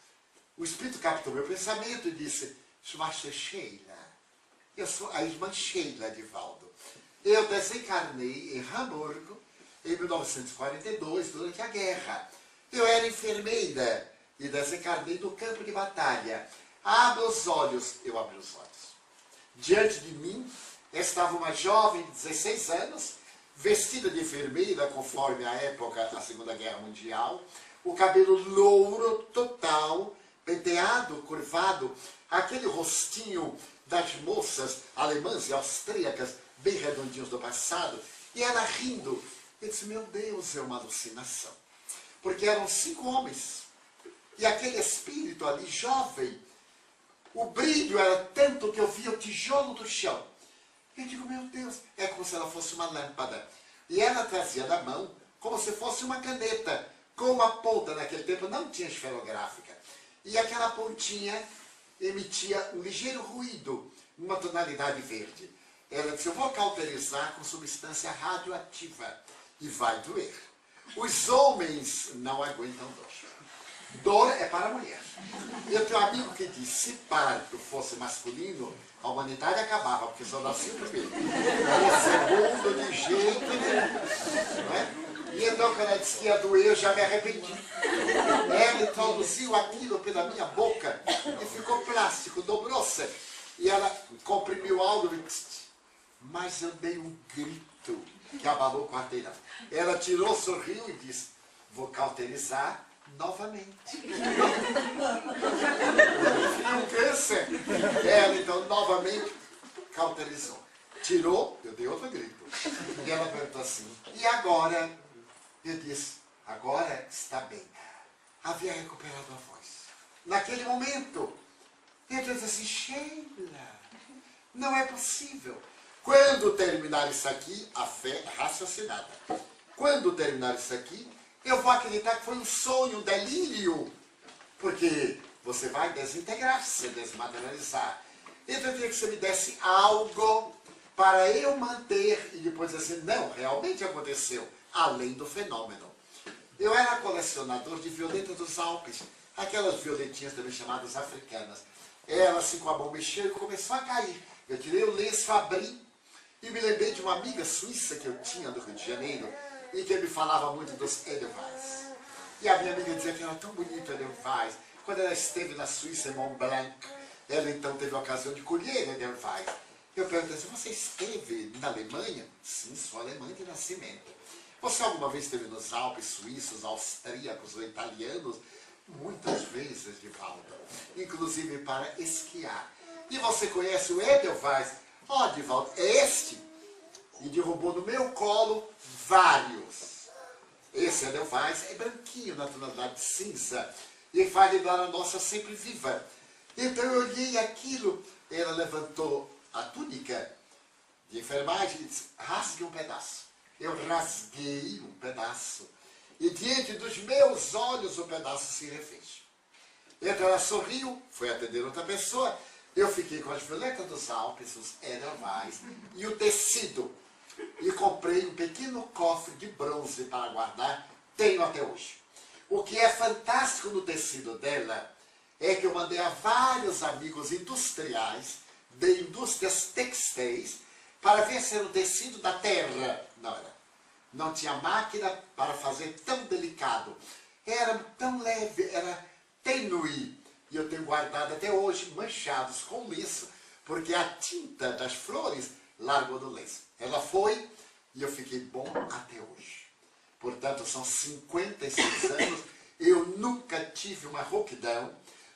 O Espírito captou meu pensamento e disse, chama-se Sheila. Eu sou a irmã Sheila, Divaldo. Eu desencarnei em Hamburgo, em 1942, durante a guerra. Eu era enfermeira e desencarnei no campo de batalha. Abra os olhos. Eu abri os olhos. Diante de mim estava uma jovem de 16 anos, vestida de enfermeira, conforme a época da Segunda Guerra Mundial, o cabelo louro total, penteado, curvado, aquele rostinho das moças alemãs e austríacas, bem redondinhos do passado, e ela rindo. Eu disse, meu Deus, é uma alucinação. Porque eram 5 homens. E aquele espírito ali, jovem, o brilho era tanto que eu via o tijolo do chão. Eu digo, meu Deus, é como se ela fosse uma lâmpada. E ela trazia na mão como se fosse uma caneta, com uma ponta, naquele tempo não tinha esferográfica. E aquela pontinha emitia um ligeiro ruído, uma tonalidade verde. Ela disse, eu vou cauterizar com substância radioativa e vai doer. Os homens não aguentam dor. Dor é para a mulher. Eu tenho um amigo que disse, se parto fosse masculino, a humanidade acabava, porque só nascia o primeiro. O segundo, de jeito nenhum. Não é? E então, quando ela disse que ia doer, eu já me arrependi. Ela introduziu aquilo pela minha boca e ficou plástico, dobrou-se. E ela comprimiu algo e Mas eu dei um grito que abalou o quarteirão. Ela tirou, sorriu e disse, vou cauterizar novamente. Um câncer. Ela, então, novamente cauterizou. Tirou, eu dei outro grito. E ela perguntou assim, e agora? Eu disse, agora está bem. Havia recuperado a voz. Naquele momento, eu disse assim, Sheila, não é possível. Quando terminar isso aqui, a fé é raciocinada. Quando terminar isso aqui, eu vou acreditar que foi um sonho, um delírio. Porque você vai desintegrar-se, desmaterializar. Então eu queria que você me desse algo para eu manter e depois dizer assim, não, realmente aconteceu, além do fenômeno. Eu era colecionador de violetas dos Alpes, aquelas violetinhas também chamadas africanas. Ela assim com a mão mexeu e começou a cair. Eu tirei o lenço, abri e me lembrei de uma amiga suíça que eu tinha do Rio de Janeiro e que me falava muito dos Edelweiss. E a minha amiga dizia que era tão bonito Edelweiss. Quando ela esteve na Suíça, em Mont Blanc, ela então teve a ocasião de colher Edelweiss. Eu perguntei assim, você esteve na Alemanha? Sim, sou alemã de nascimento. Você alguma vez esteve nos Alpes suíços, austríacos ou italianos? Muitas vezes, Divaldo. Inclusive para esquiar. E você conhece o Edelweiss? Ó, Divaldo, é este. E derrubou no meu colo vários. Esse Edelweiss é branquinho, na tonalidade cinza. E faz lembrar a nossa sempre viva. Então eu olhei aquilo, ela levantou a túnica de enfermagem e disse, rasgue um pedaço. Eu rasguei um pedaço. E diante dos meus olhos o pedaço se refez. Então ela sorriu, foi atender outra pessoa. Eu fiquei com as violetas dos Alpes, os Edelweiss e o tecido. E comprei um pequeno cofre de bronze para guardar. Tenho até hoje. O que é fantástico no tecido dela é que eu mandei a vários amigos industriais de indústrias textéis para ver se era o tecido da terra. Não era. Não tinha máquina para fazer tão delicado. Era tão leve, era tênue. E eu tenho guardado até hoje, manchados com lenço, porque a tinta das flores largou do lenço. Ela foi e eu fiquei bom até hoje. Portanto, são 56 anos, eu nunca tive uma rouquidão,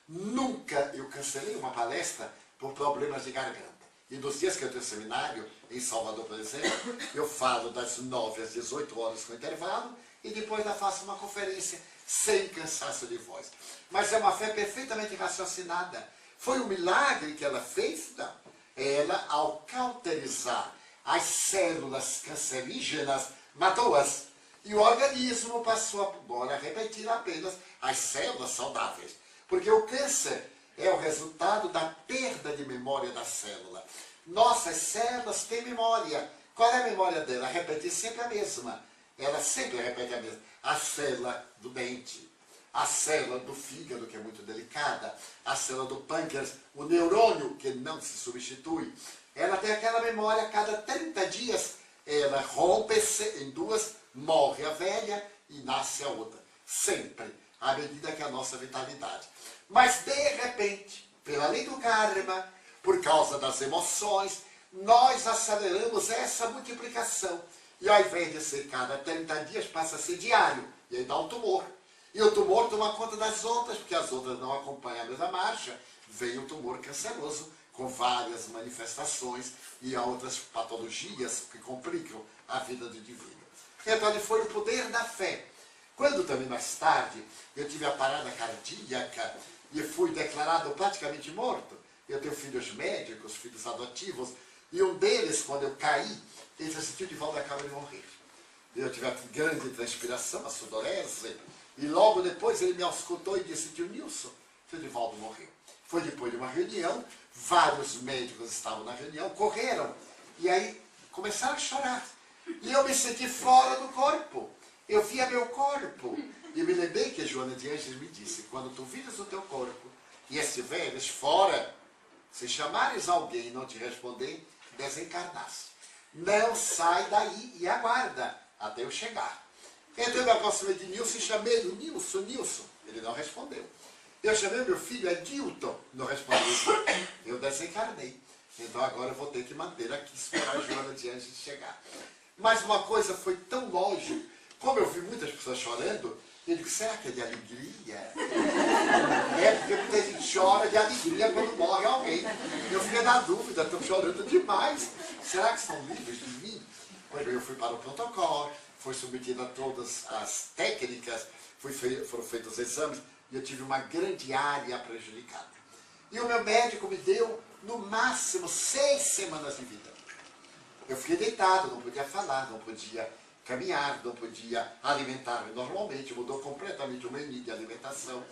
nunca eu cancelei uma palestra por problemas de garganta. E nos dias que eu tenho seminário, em Salvador, por exemplo, eu falo das 9 às 18 horas com intervalo e depois eu faço uma conferência sem cansaço de voz. Mas é uma fé perfeitamente raciocinada. Foi um milagre que ela fez? Não. Ela, ao cauterizar as células cancerígenas, matou-as. E o organismo passou a repetir apenas as células saudáveis. Porque o câncer é o resultado da perda de memória da célula. Nossas células têm memória. Qual é a memória dela? Repetir sempre a mesma. Ela sempre repete a mesma. A célula do dente, a célula do fígado, que é muito delicada, a célula do pâncreas, o neurônio, que não se substitui. Ela tem aquela memória, a cada 30 dias, ela rompe-se em duas, morre a velha e nasce a outra. Sempre, à medida que a nossa vitalidade. Mas, de repente, pela lei do karma, por causa das emoções, nós aceleramos essa multiplicação. E ao invés de ser cada 30 dias, passa a ser diário. E aí dá um tumor. E o tumor toma conta das outras, porque as outras não acompanham a mesma marcha. Vem o tumor canceroso, com várias manifestações e outras patologias que complicam a vida do indivíduo. Então, foi o poder da fé. Quando também mais tarde, eu tive a parada cardíaca e fui declarado praticamente morto. Eu tenho filhos médicos, filhos adotivos, e um deles, quando eu caí, ele disse assim, Divaldo acaba de morrer. Eu tive a grande transpiração, a sudorese, e logo depois ele me auscultou e disse, tio Nilson, tio Divaldo morreu. Foi depois de uma reunião, vários médicos estavam na reunião, correram, e aí começaram a chorar. E eu me senti fora do corpo. Eu via meu corpo. E me lembrei que a Joana de Anjos me disse, quando tu vires o teu corpo e estiveres fora, se chamares alguém e não te responder, desencarnaste. Não sai daí e aguarda até eu chegar. Então eu me aproximei de Nilson e chamei ele, Nilson, Nilson. Ele não respondeu. Eu chamei meu filho, Edilton, não respondeu. Eu desencarnei. Então agora eu vou ter que manter aqui, esperar a Joana de Anjos chegar. Mas uma coisa foi tão longe, como eu vi muitas pessoas chorando, eu digo, será que é de alegria? É, porque muita gente chora de alegria quando morre alguém. Eu fiquei na dúvida, estou chorando demais. Será que são livres de mim? Pois bem, eu fui para o protocolo, fui submetida a todas as técnicas, foram feitos os exames, e eu tive uma grande área prejudicada. E o meu médico me deu, no máximo, 6 semanas de vida. Eu fiquei deitado, não podia falar, não podia caminhar, não podia alimentar-me normalmente, mudou completamente o menu de alimentação.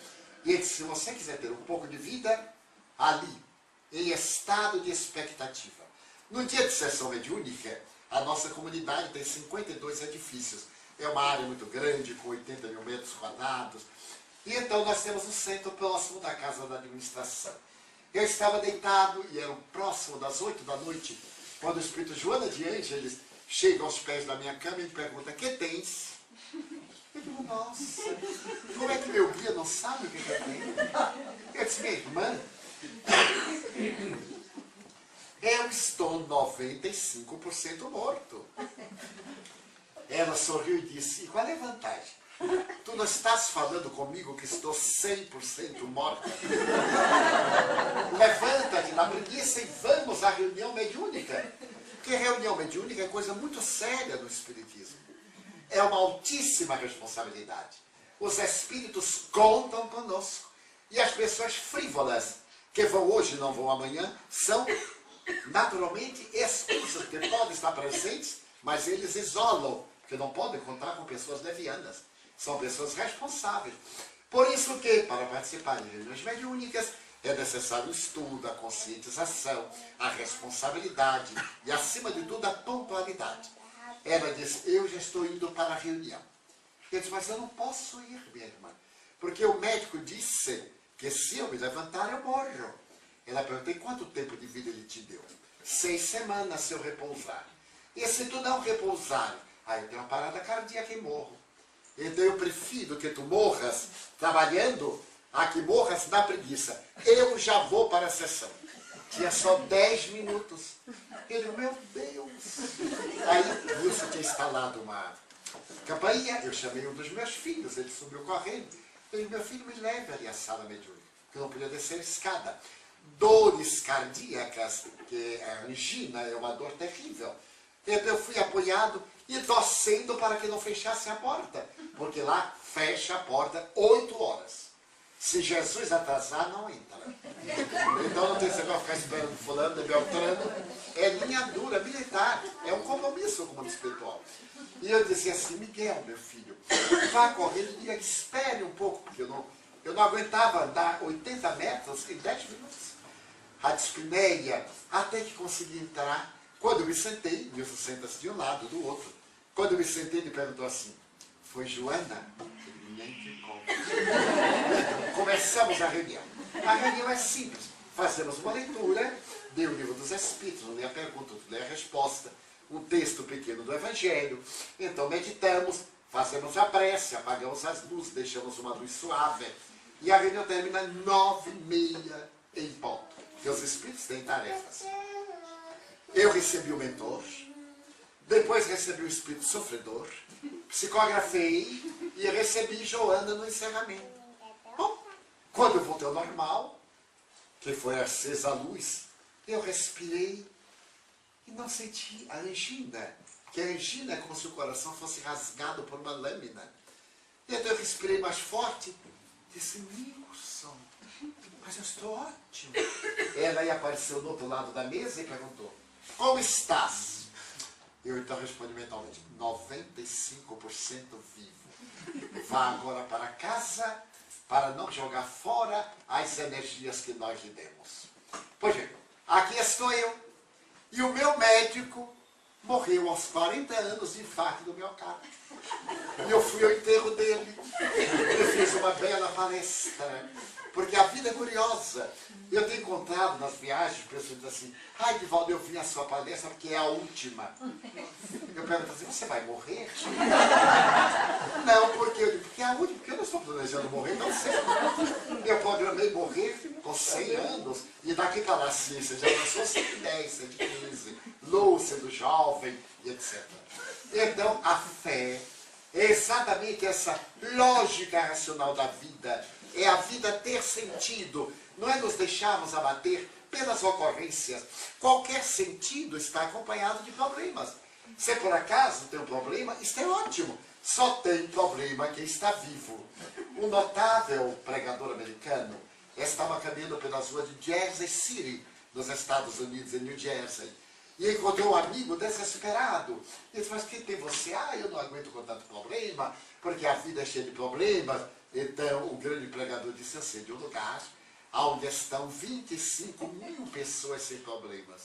E ele disse, se você quiser ter um pouco de vida, ali, em estado de expectativa. No dia de sessão mediúnica, a nossa comunidade tem 52 edifícios. É uma área muito grande, com 80 mil metros quadrados. E então nós temos um centro próximo da casa da administração. Eu estava deitado e era próximo das 8 da noite, quando o Espírito Joana de Ângeles chega aos pés da minha cama e me pergunta, que tens? Eu digo, nossa, como é que meu guia não sabe o que eu tenho? Eu disse, minha irmã, eu estou 95% morto. Ela sorriu e disse, e qual é a vantagem? Tu não estás falando comigo que estou 100% morta? Levanta-te da preguiça e vamos à reunião mediúnica. Porque reunião mediúnica é coisa muito séria no Espiritismo. É uma altíssima responsabilidade. Os espíritos contam conosco. E as pessoas frívolas, que vão hoje e não vão amanhã, são naturalmente expulsas, porque podem estar presentes, mas eles isolam, porque não podem contar com pessoas levianas. São pessoas responsáveis. Por isso que, para participar de reuniões mediúnicas, é necessário o estudo, a conscientização, a responsabilidade e, acima de tudo, a pontualidade. Ela disse, eu já estou indo para a reunião. Eu disse, mas eu não posso ir, minha irmã, porque o médico disse que se eu me levantar, eu morro. Ela perguntou, quanto tempo de vida ele te deu? 6 semanas se eu repousar. E se tu não repousar, aí eu tenho uma parada cardíaca e morro. Então eu prefiro que tu morras trabalhando a que morras na preguiça. Eu já vou para a sessão. Tinha só 10 minutos. Eu digo, meu Deus. Aí Wilson tinha instalado uma campainha. Eu chamei um dos meus filhos. Ele subiu correndo. Eu disse, meu filho, me leve ali à sala mediúnica. Porque eu não podia descer a escada. Dores cardíacas, que a angina é uma dor terrível. Então eu fui apoiado e torcendo para que não fechasse a porta. Porque lá fecha a porta 8 horas. Se Jesus atrasar, não entra. Então não tem esse negócio de ficar esperando fulano, de Beltrano. É linha dura, militar. É um compromisso com o mundo espiritual. E eu dizia assim, Miguel, meu filho, vá correndo e diga, espere um pouco, porque eu não aguentava andar 80 metros em 10 minutos. A dispneia, até que consegui entrar. Quando eu me sentei, Wilson senta-se de um lado, do outro. Quando eu me sentei, ele perguntou assim, foi Joana? Nem te conto. Começamos a reunião. A reunião é simples. Fazemos uma leitura, dê o livro dos Espíritos, lê a pergunta, lê a resposta, um texto pequeno do Evangelho. Então meditamos, fazemos a prece, apagamos as luzes, deixamos uma luz suave. E a reunião termina 9h30 em ponto. Porque os Espíritos têm tarefas. Eu recebi o mentor, depois recebi o Espírito sofredor, psicografei e recebi Joana no encerramento. Bom, quando eu voltei ao normal, que foi acesa a luz, eu respirei e não senti a angina. Que a angina é como se o coração fosse rasgado por uma lâmina. E então eu respirei mais forte e disse, Nilson, mas eu estou ótimo. Ela aí apareceu do outro lado da mesa e perguntou, como estás? Eu então respondi mentalmente, 95% vivo. Vá agora para casa para não jogar fora as energias que nós lhe demos. Pois bem, aqui estou eu. E o meu médico morreu aos 40 anos de infarto do miocárdio. E eu fui ao enterro dele. Ele fez uma bela palestra. Porque a vida é curiosa. Eu tenho encontrado nas viagens pessoas dizem assim, ai, Divaldo, eu vim à sua palestra porque é a última. Eu pergunto assim, você vai morrer? Não, porque é a última, porque eu não estou planejando morrer tão cedo. Eu programei morrer com 100 anos e daqui para lá, ciência já lançou 110, 115, Lúcia do jovem e etc. Então, a fé é exatamente essa lógica racional da vida. É a vida ter sentido, não é nos deixarmos abater pelas ocorrências. Qualquer sentido está acompanhado de problemas. Se por acaso tem um problema, isso é ótimo. Só tem problema quem está vivo. Um notável pregador americano estava caminhando pelas ruas de Jersey City, nos Estados Unidos, em New Jersey. E encontrou um amigo desesperado. Ele disse, mas quem tem você? Ah, eu não aguento com tanto problema, porque a vida é cheia de problemas. Então, o grande pregador disse, eu sei de um lugar onde estão 25 mil pessoas sem problemas.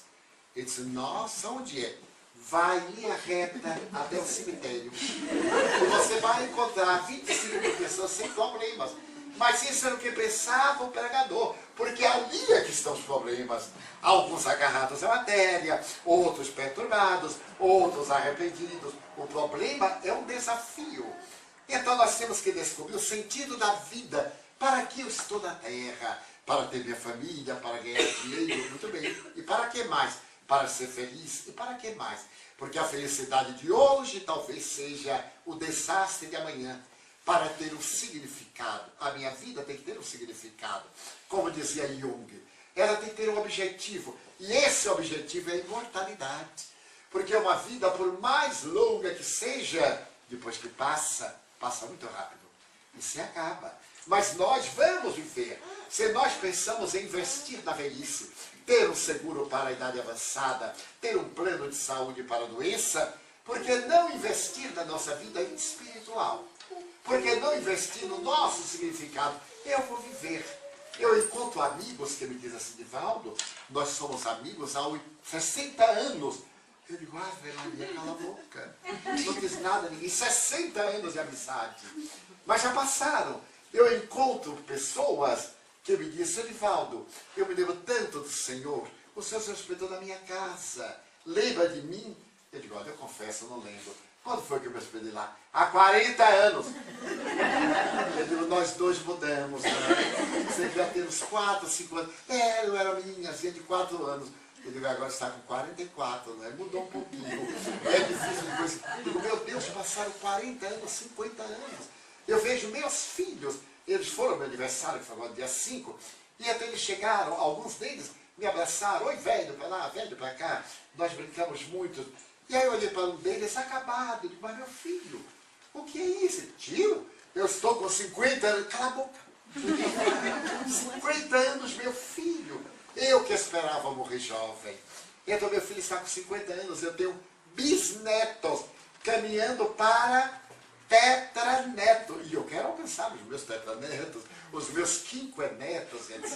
Ele disse, nossa, onde é? Vai em linha reta até o cemitério. E você vai encontrar 25 mil pessoas sem problemas. Mas isso era o que pensava o pregador, porque ali é que estão os problemas. Alguns agarrados à matéria, outros perturbados, outros arrependidos. O problema é um desafio. Então nós temos que descobrir o sentido da vida. Para que eu estou na Terra? Para ter minha família, para ganhar dinheiro, muito bem. E para que mais? Para ser feliz. E para que mais? Porque a felicidade de hoje talvez seja o desastre de amanhã. Para ter um significado. A minha vida tem que ter um significado. Como dizia Jung, ela tem que ter um objetivo. E esse objetivo é a imortalidade. Porque uma vida, por mais longa que seja, depois que passa muito rápido. E se acaba. Mas nós vamos viver. Se nós pensamos em investir na velhice, ter um seguro para a idade avançada, ter um plano de saúde para a doença, por que não investir na nossa vida espiritual? Por que não investir no nosso significado? Eu vou viver. Eu encontro amigos que me dizem assim, Divaldo, nós somos amigos há 60 anos. Eu digo, Maria, cala a boca. Não diz nada a ninguém. 60 anos de amizade. Mas já passaram. Eu encontro pessoas que me dizem, Divaldo, eu me lembro tanto do Senhor. O Senhor se hospedou na minha casa. Lembra de mim? Eu digo, olha, eu confesso, eu não lembro. Quando foi que eu me hospedei lá? Há 40 anos. Eu digo, nós dois mudamos, né? Você já tem uns 4, 5 anos. Eu era meninazinha de 4 anos. Eu digo, agora está com 44, né? Mudou um pouquinho. É difícil de coisa. Eu digo, meu Deus, passaram 40 anos, 50 anos. Eu vejo meus filhos, eles foram ao meu aniversário, que foi agora dia 5, e até eles chegaram, alguns deles me abraçaram, oi velho para lá, velho para cá, nós brincamos muito. E aí eu olhei para um deles, acabado, eu digo, mas meu filho, o que é isso? Tio, eu estou com 50 anos, cala a boca. 50 anos, meu filho. Eu que esperava morrer jovem. Então meu filho está com 50 anos, eu tenho bisnetos caminhando para tetraneto. E eu quero alcançar os meus tetranetos, os meus quinquenetos, etc.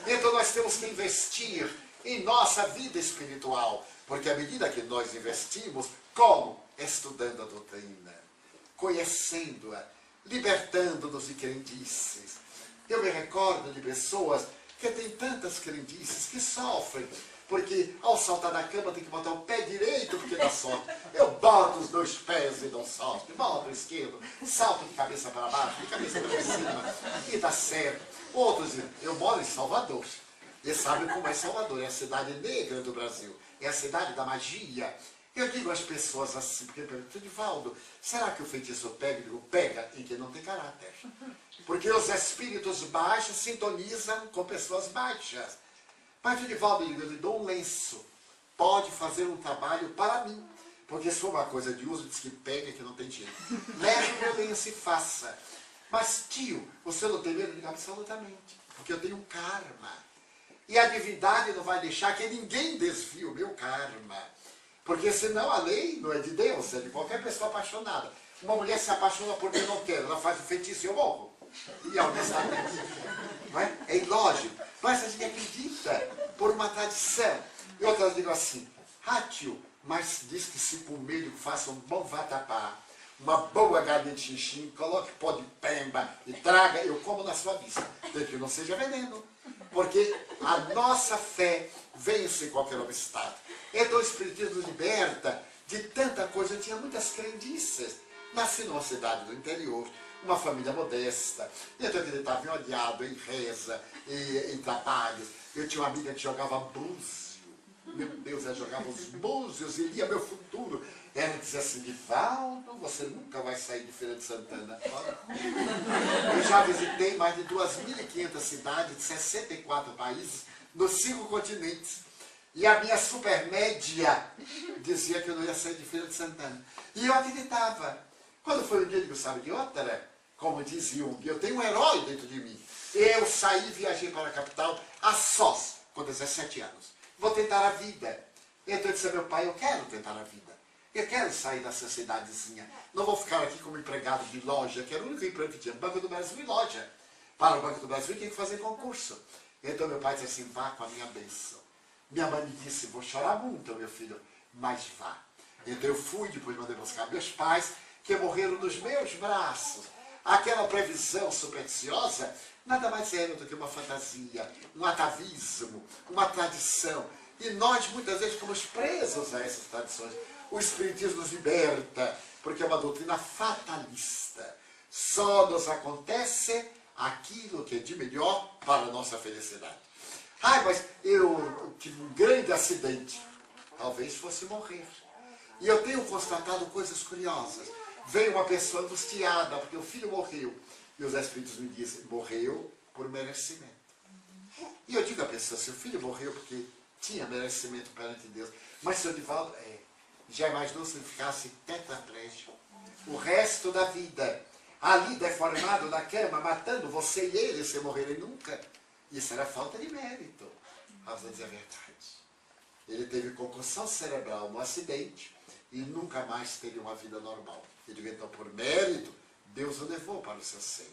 Então nós temos que investir em nossa vida espiritual. Porque à medida que nós investimos, como? Estudando a doutrina, conhecendo-a, libertando-nos de crendices. Eu me recordo de pessoas que têm tantas crendices que sofrem, porque ao saltar da cama tem que botar o pé direito porque dá sorte. Eu boto os 2 pés e dou sorte, boto o esquerdo, salto de cabeça para baixo, de cabeça para cima, e dá certo. Outros dizem, eu moro em Salvador. E sabe como é Salvador, é a cidade negra do Brasil, é a cidade da magia. Eu digo às pessoas assim, porque eu pergunto, Divaldo, será que o feitiço pega? Eu digo, pega em quem não tem caráter. Porque os espíritos baixos sintonizam com pessoas baixas. Mas Divaldo, eu lhe dou um lenço, pode fazer um trabalho para mim. Porque se for uma coisa de uso, diz que pega que não tem jeito. Leve o meu lenço e faça. Mas tio, você não tem medo? Eu digo, absolutamente. Porque eu tenho um karma. E a divindade não vai deixar que ninguém desvie o meu karma. Porque senão a lei não é de Deus, é de qualquer pessoa apaixonada. Uma mulher se apaixona por quem não quer, ela faz o feitiço e eu morro. E alguém sabe não é? É ilógico. Mas a gente acredita por uma tradição. E outras dizem assim, tio, mas diz que se com milho faça um bom vatapá, uma boa galinha de xixim, coloque pó de pemba e traga, eu como na sua vista, desde que não seja veneno. Porque a nossa fé vence qualquer obstáculo. Então o Espiritismo nos liberta de tanta coisa. Eu tinha muitas crendices. Nasci numa cidade do interior, uma família modesta. Então eu acreditava em odiado, em reza, em trabalhos. Eu tinha uma amiga que jogava búzio. Meu Deus, ela jogava os búzios e lia meu futuro. Ela dizia assim, Divaldo, você nunca vai sair de Feira de Santana. Eu já visitei mais de 2.500 cidades de 64 países nos 5 continentes. E a minha supermédia dizia que eu não ia sair de Feira de Santana. E eu acreditava. Quando foi um dia de sabe de outra, como dizia um dia, eu tenho um herói dentro de mim. Eu saí e viajei para a capital a sós, com 17 anos. Vou tentar a vida. Então eu disse ao meu pai, eu quero tentar a vida. Eu quero sair dessa cidadezinha. Não vou ficar aqui como empregado de loja, que era o único emprego que tinha. Banco do Brasil e loja. Para o Banco do Brasil tinha que fazer concurso. Então meu pai disse assim, vá com a minha bênção. Minha mãe me disse, vou chorar muito, meu filho, mas vá. Então eu fui, depois mandei buscar meus pais, que morreram nos meus braços. Aquela previsão supersticiosa nada mais era do que uma fantasia, um atavismo, uma tradição. E nós muitas vezes ficamos presos a essas tradições. O Espiritismo nos liberta, porque é uma doutrina fatalista. Só nos acontece aquilo que é de melhor para a nossa felicidade. Ai, mas eu tive um grande acidente. Talvez fosse morrer. E eu tenho constatado coisas curiosas. Veio uma pessoa angustiada, porque o filho morreu. E os Espíritos me dizem, morreu por merecimento. E eu digo à pessoa, se o filho morreu porque tinha merecimento perante Deus, mas seu Divaldo, já imaginou se ele ficasse tetraplégico? O resto da vida, ali deformado na cama, matando você e ele sem morrerem nunca. Isso era falta de mérito. Vamos dizer a verdade. Ele teve concussão cerebral no acidente e nunca mais teve uma vida normal. Ele digo, então, por mérito, Deus o levou para o seu seio.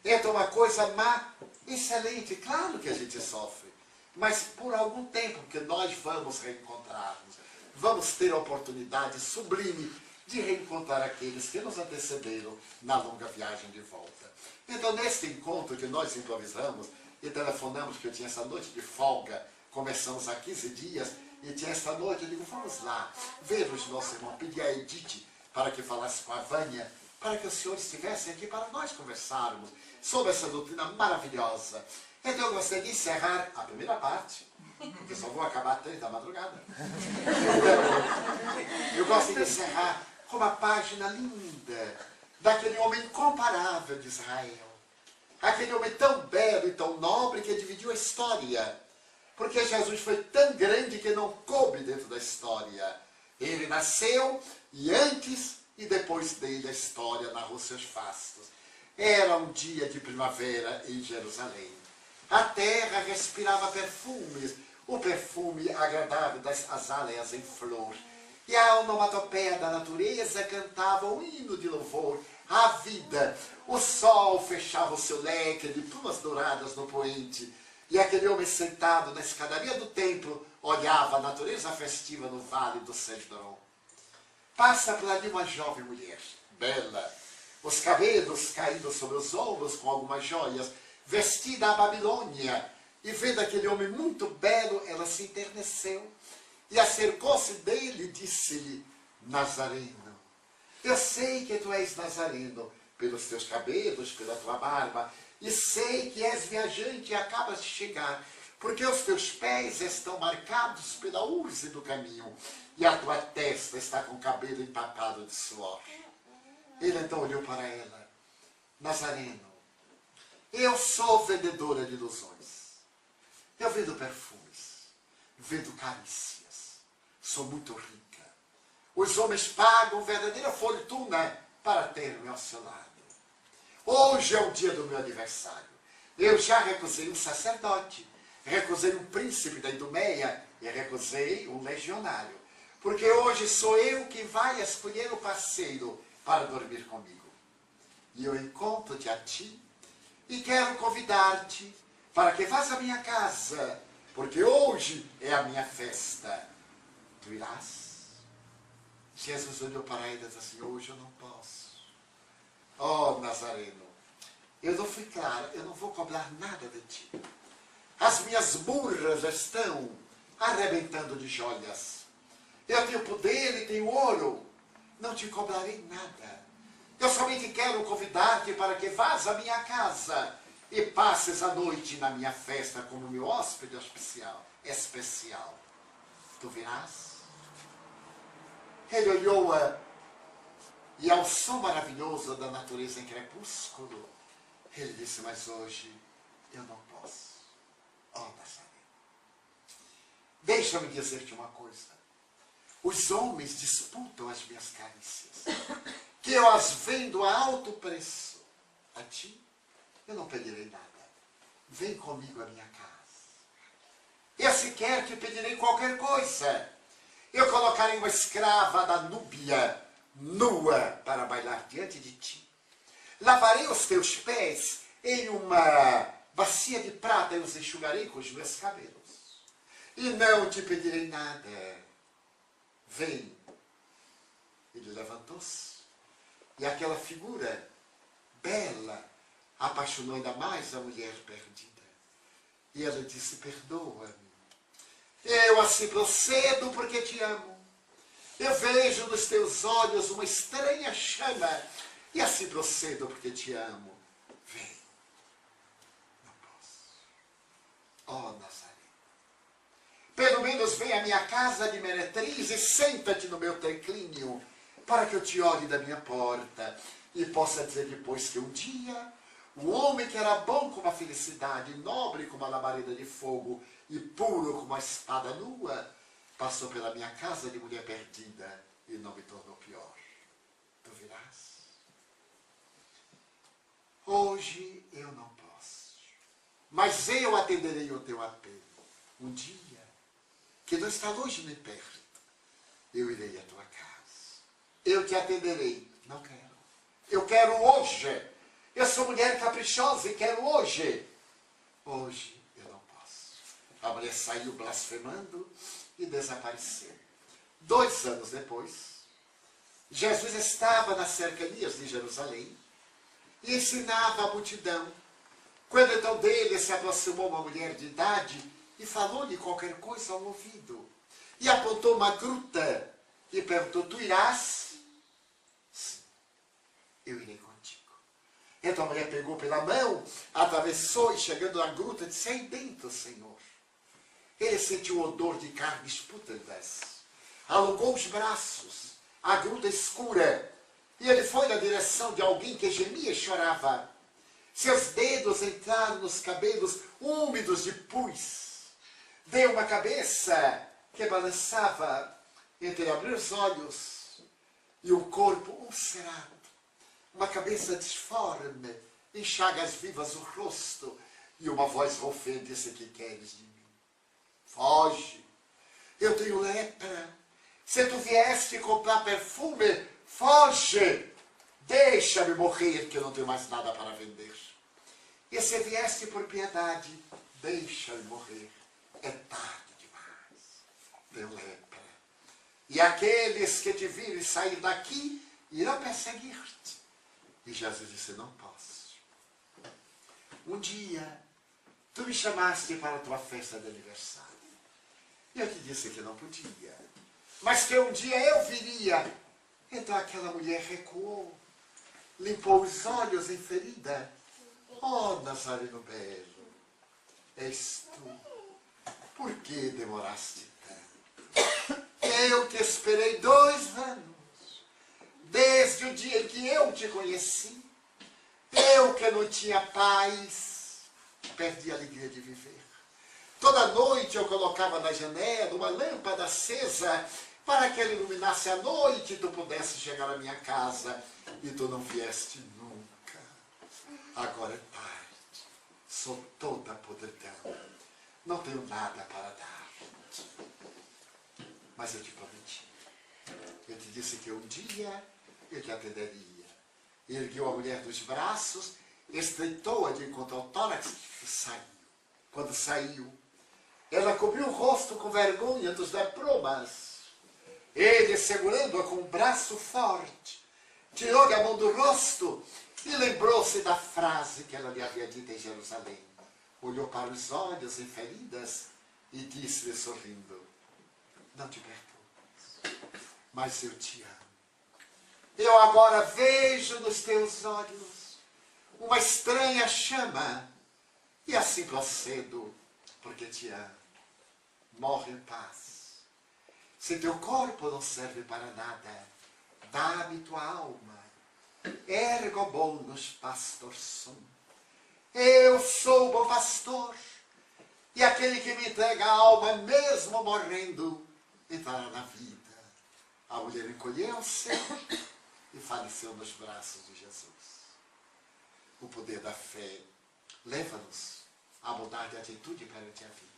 Então, uma coisa má, excelente, claro que a gente sofre, mas por algum tempo que nós vamos reencontrar-nos, vamos ter a oportunidade sublime de reencontrar aqueles que nos antecederam na longa viagem de volta. Então, neste encontro que nós improvisamos e telefonamos, que eu tinha essa noite de folga, começamos há 15 dias, e tinha esta noite, eu digo, vamos lá, ver os nossos irmãos, pedir a Edith para que falasse com a Vânia, para que os senhores estivessem aqui para nós conversarmos sobre essa doutrina maravilhosa. Então eu gostaria de encerrar a primeira parte, porque só vou acabar 3 da madrugada. Eu gosto de encerrar com uma página linda daquele homem incomparável de Israel. Aquele homem tão belo e tão nobre que dividiu a história. Porque Jesus foi tão grande que não coube dentro da história. Ele nasceu e antes e depois dele a história narrou seus fastos. Era um dia de primavera em Jerusalém. A terra respirava perfumes, o perfume agradável das azáleas em flor. E a onomatopeia da natureza cantava um hino de louvor à vida. O sol fechava o seu leque de plumas douradas no poente. E aquele homem sentado na escadaria do templo olhava a natureza festiva no vale do Cedron. Passa por ali uma jovem mulher, bela, os cabelos caídos sobre os ombros com algumas joias, vestida à Babilônia. E vendo aquele homem muito belo, ela se enterneceu e acercou-se dele e disse-lhe, Nazareno, eu sei que tu és Nazareno, pelos teus cabelos, pela tua barba, e sei que és viajante e acabas de chegar, porque os teus pés estão marcados pela urze do caminho, e a tua testa está com o cabelo empapado de suor. Ele então olhou para ela, Nazareno, eu sou vendedora de ilusões. Eu vendo perfumes, vendo carícias, sou muito rica. Os homens pagam verdadeira fortuna para ter-me ao seu lado. Hoje é o dia do meu aniversário. Eu já recusei um sacerdote, recusei um príncipe da Idumeia e recusei um legionário. Porque hoje sou eu que vai escolher o parceiro para dormir comigo. E eu encontro-te a ti e quero convidar-te para que vás à minha casa, porque hoje é a minha festa. Tu irás? Jesus olhou para ela e disse assim, hoje eu não posso. Oh, Nazareno, eu não fui clara, eu não vou cobrar nada de ti. As minhas burras estão arrebentando de joias. Eu tenho poder e tenho ouro. Não te cobrarei nada. Eu somente quero convidar-te para que vás à minha casa e passes a noite na minha festa como meu hóspede especial. Tu virás? Ele olhou-a e ao som maravilhoso da natureza em crepúsculo, ele disse, mas hoje eu não posso. Oh, Nazaré, deixa-me dizer-te uma coisa. Os homens disputam as minhas carícias, que eu as vendo a alto preço. A ti, eu não pedirei nada. Vem comigo à minha casa. Eu sequer te pedirei qualquer coisa. Eu colocarei uma escrava da Núbia, nua, para bailar diante de ti. Lavarei os teus pés em uma bacia de prata e os enxugarei com os meus cabelos. E não te pedirei nada. Vem. Ele levantou-se. E aquela figura bela apaixonou ainda mais a mulher perdida. E ela disse, perdoa-me. Eu assim procedo porque te amo. Eu vejo nos teus olhos uma estranha chama. E assim procedo porque te amo. Vem. Não posso. Oh, Nazaré. Pelo menos vem à minha casa de meretriz e senta-te no meu triclínio, para que eu te olhe da minha porta e possa dizer depois que um dia o homem que era bom como a felicidade, nobre como a labareda de fogo e puro como a espada nua, passou pela minha casa de mulher perdida e não me tornou pior. Tu virás? Hoje eu não posso, mas eu atenderei o teu apelo. Um dia, que não está longe nem perto, eu irei à tua casa. Eu te atenderei. Não quero. Eu quero hoje. Eu sou mulher caprichosa e quero hoje. Hoje eu não posso. A mulher saiu blasfemando e desapareceu. 2 anos depois, Jesus estava nas cercanias de Jerusalém e ensinava a multidão. Quando então dele se aproximou uma mulher de idade e falou-lhe qualquer coisa ao ouvido. E apontou uma gruta e perguntou, tu irás? Sim, eu irei contigo. Então a mulher pegou pela mão, atravessou e chegando na gruta, disse, aí dentro, Senhor. Ele sentiu o odor de carnes pútridas. Alongou os braços, a gruta escura, e ele foi na direção de alguém que gemia e chorava. Seus dedos entraram nos cabelos úmidos de pus. Deu uma cabeça que balançava entre abrir os olhos e o corpo ulcerado. Uma cabeça disforme, em chagas vivas o rosto, e uma voz rouca disse, que queres de mim? Foge, eu tenho lepra. Se tu vieste comprar perfume, foge. Deixa-me morrer, que eu não tenho mais nada para vender. E se vieste por piedade, deixa-me morrer. É tarde demais. Deu lepra. E aqueles que te virem sair daqui irão perseguir-te. E Jesus disse, não posso. Um dia, tu me chamaste para a tua festa de aniversário. E eu te disse que não podia. Mas que um dia eu viria. Então aquela mulher recuou. Limpou os olhos em ferida. Oh, Nazareno belo, és tu. Por que demoraste tanto? Eu te esperei 2 anos. Desde o dia em que eu te conheci. Eu que não tinha paz, perdi a alegria de viver. Toda noite eu colocava na janela uma lâmpada acesa para que ela iluminasse a noite e tu pudesse chegar à minha casa. E tu não vieste nunca. Agora é tarde. Sou toda podridão. Não tenho nada para dar-te. Mas eu te prometi. Eu te disse que um dia eu te atenderia. Ergueu a mulher dos braços, estreitou-a de encontro ao tórax e saiu. Quando saiu, ela cobriu o rosto com vergonha dos lepromas. Ele, segurando-a com um braço forte, tirou-lhe a mão do rosto e lembrou-se da frase que ela lhe havia dito em Jerusalém. Olhou para os olhos em feridas e disse-lhe sorrindo, não te perdoo, mas eu te amo. Eu agora vejo nos teus olhos uma estranha chama e assim procedo, porque te amo. Morre em paz. Se teu corpo não serve para nada, dá-me tua alma. Ergo bonus pastor sum. Eu sou o bom pastor, e aquele que me entrega a alma, mesmo morrendo, entrará na vida. A mulher encolheu-se e faleceu nos braços de Jesus. O poder da fé leva-nos a mudar de atitude perante a vida.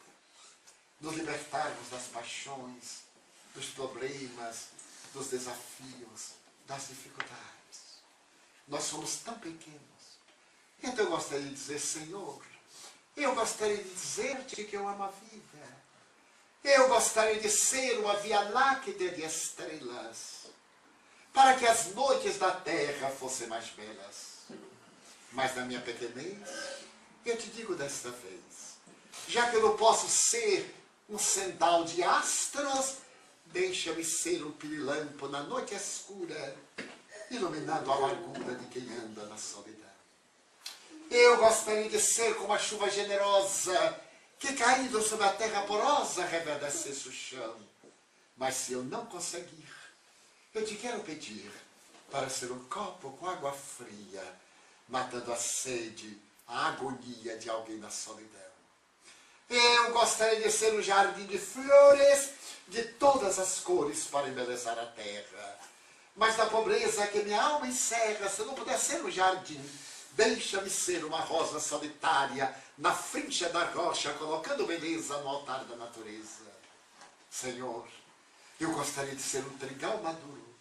Nos libertarmos das paixões, dos problemas, dos desafios, das dificuldades. Nós somos tão pequenos. Então eu gostaria de dizer, Senhor, eu gostaria de dizer-te que eu amo a vida. Eu gostaria de ser uma Via Láctea de estrelas, para que as noites da terra fossem mais belas. Mas na minha pequenez, eu te digo desta vez, já que eu não posso ser um cendal de astros, deixa-me ser um pirilampo na noite escura, iluminando a amargura de quem anda na solidão. Eu gostaria de ser como a chuva generosa, que caindo sobre a terra porosa reverdecesse o chão. Mas se eu não conseguir, eu te quero pedir para ser um copo com água fria, matando a sede, a agonia de alguém na solidão. Eu gostaria de ser um jardim de flores de todas as cores para embelezar a terra. Mas na pobreza que minha alma encerra, se eu não puder ser um jardim, deixa-me ser uma rosa solitária na frincha da rocha, colocando beleza no altar da natureza. Senhor, eu gostaria de ser um trigal maduro,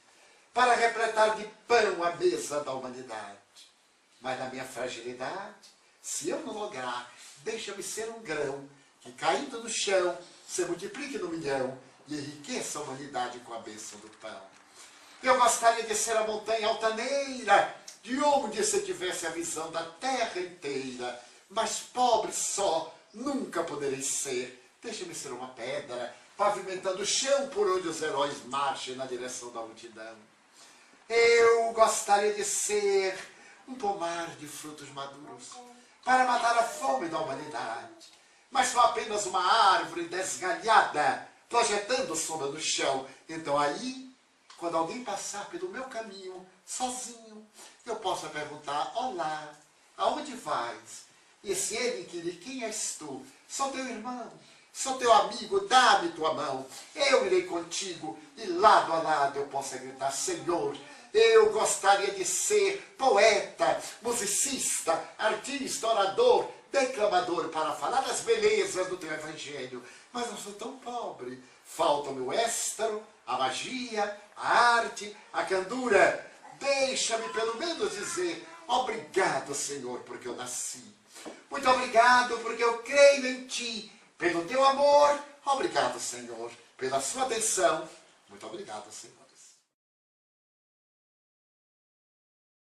para repletar de pão a mesa da humanidade. Mas na minha fragilidade, se eu não lograr, deixa-me ser um grão que, caindo no chão, se multiplique no milhão e enriqueça a humanidade com a bênção do pão. Eu gostaria de ser a montanha altaneira, de onde se tivesse a visão da terra inteira, mas pobre só, nunca poderei ser. Deixa-me ser uma pedra, pavimentando o chão por onde os heróis marchem na direção da multidão. Eu gostaria de ser um pomar de frutos maduros, para matar a fome da humanidade, mas sou apenas uma árvore desgalhada, projetando sombra no chão. Então aí, quando alguém passar pelo meu caminho, sozinho, eu posso perguntar, olá, aonde vais? E se ele inquirir, quem és tu? Sou teu irmão, sou teu amigo, dá-me tua mão, eu irei contigo, e lado a lado eu posso gritar, Senhor, eu gostaria de ser poeta, musicista, artista, orador, declamador, para falar das belezas do teu evangelho, mas não sou tão pobre. Falta-me o éstaro, a magia, a arte, a candura. Deixa-me pelo menos dizer, obrigado, Senhor, porque eu nasci. Muito obrigado, porque eu creio em Ti. Pelo Teu amor, obrigado, Senhor. Pela Sua atenção, muito obrigado, Senhor.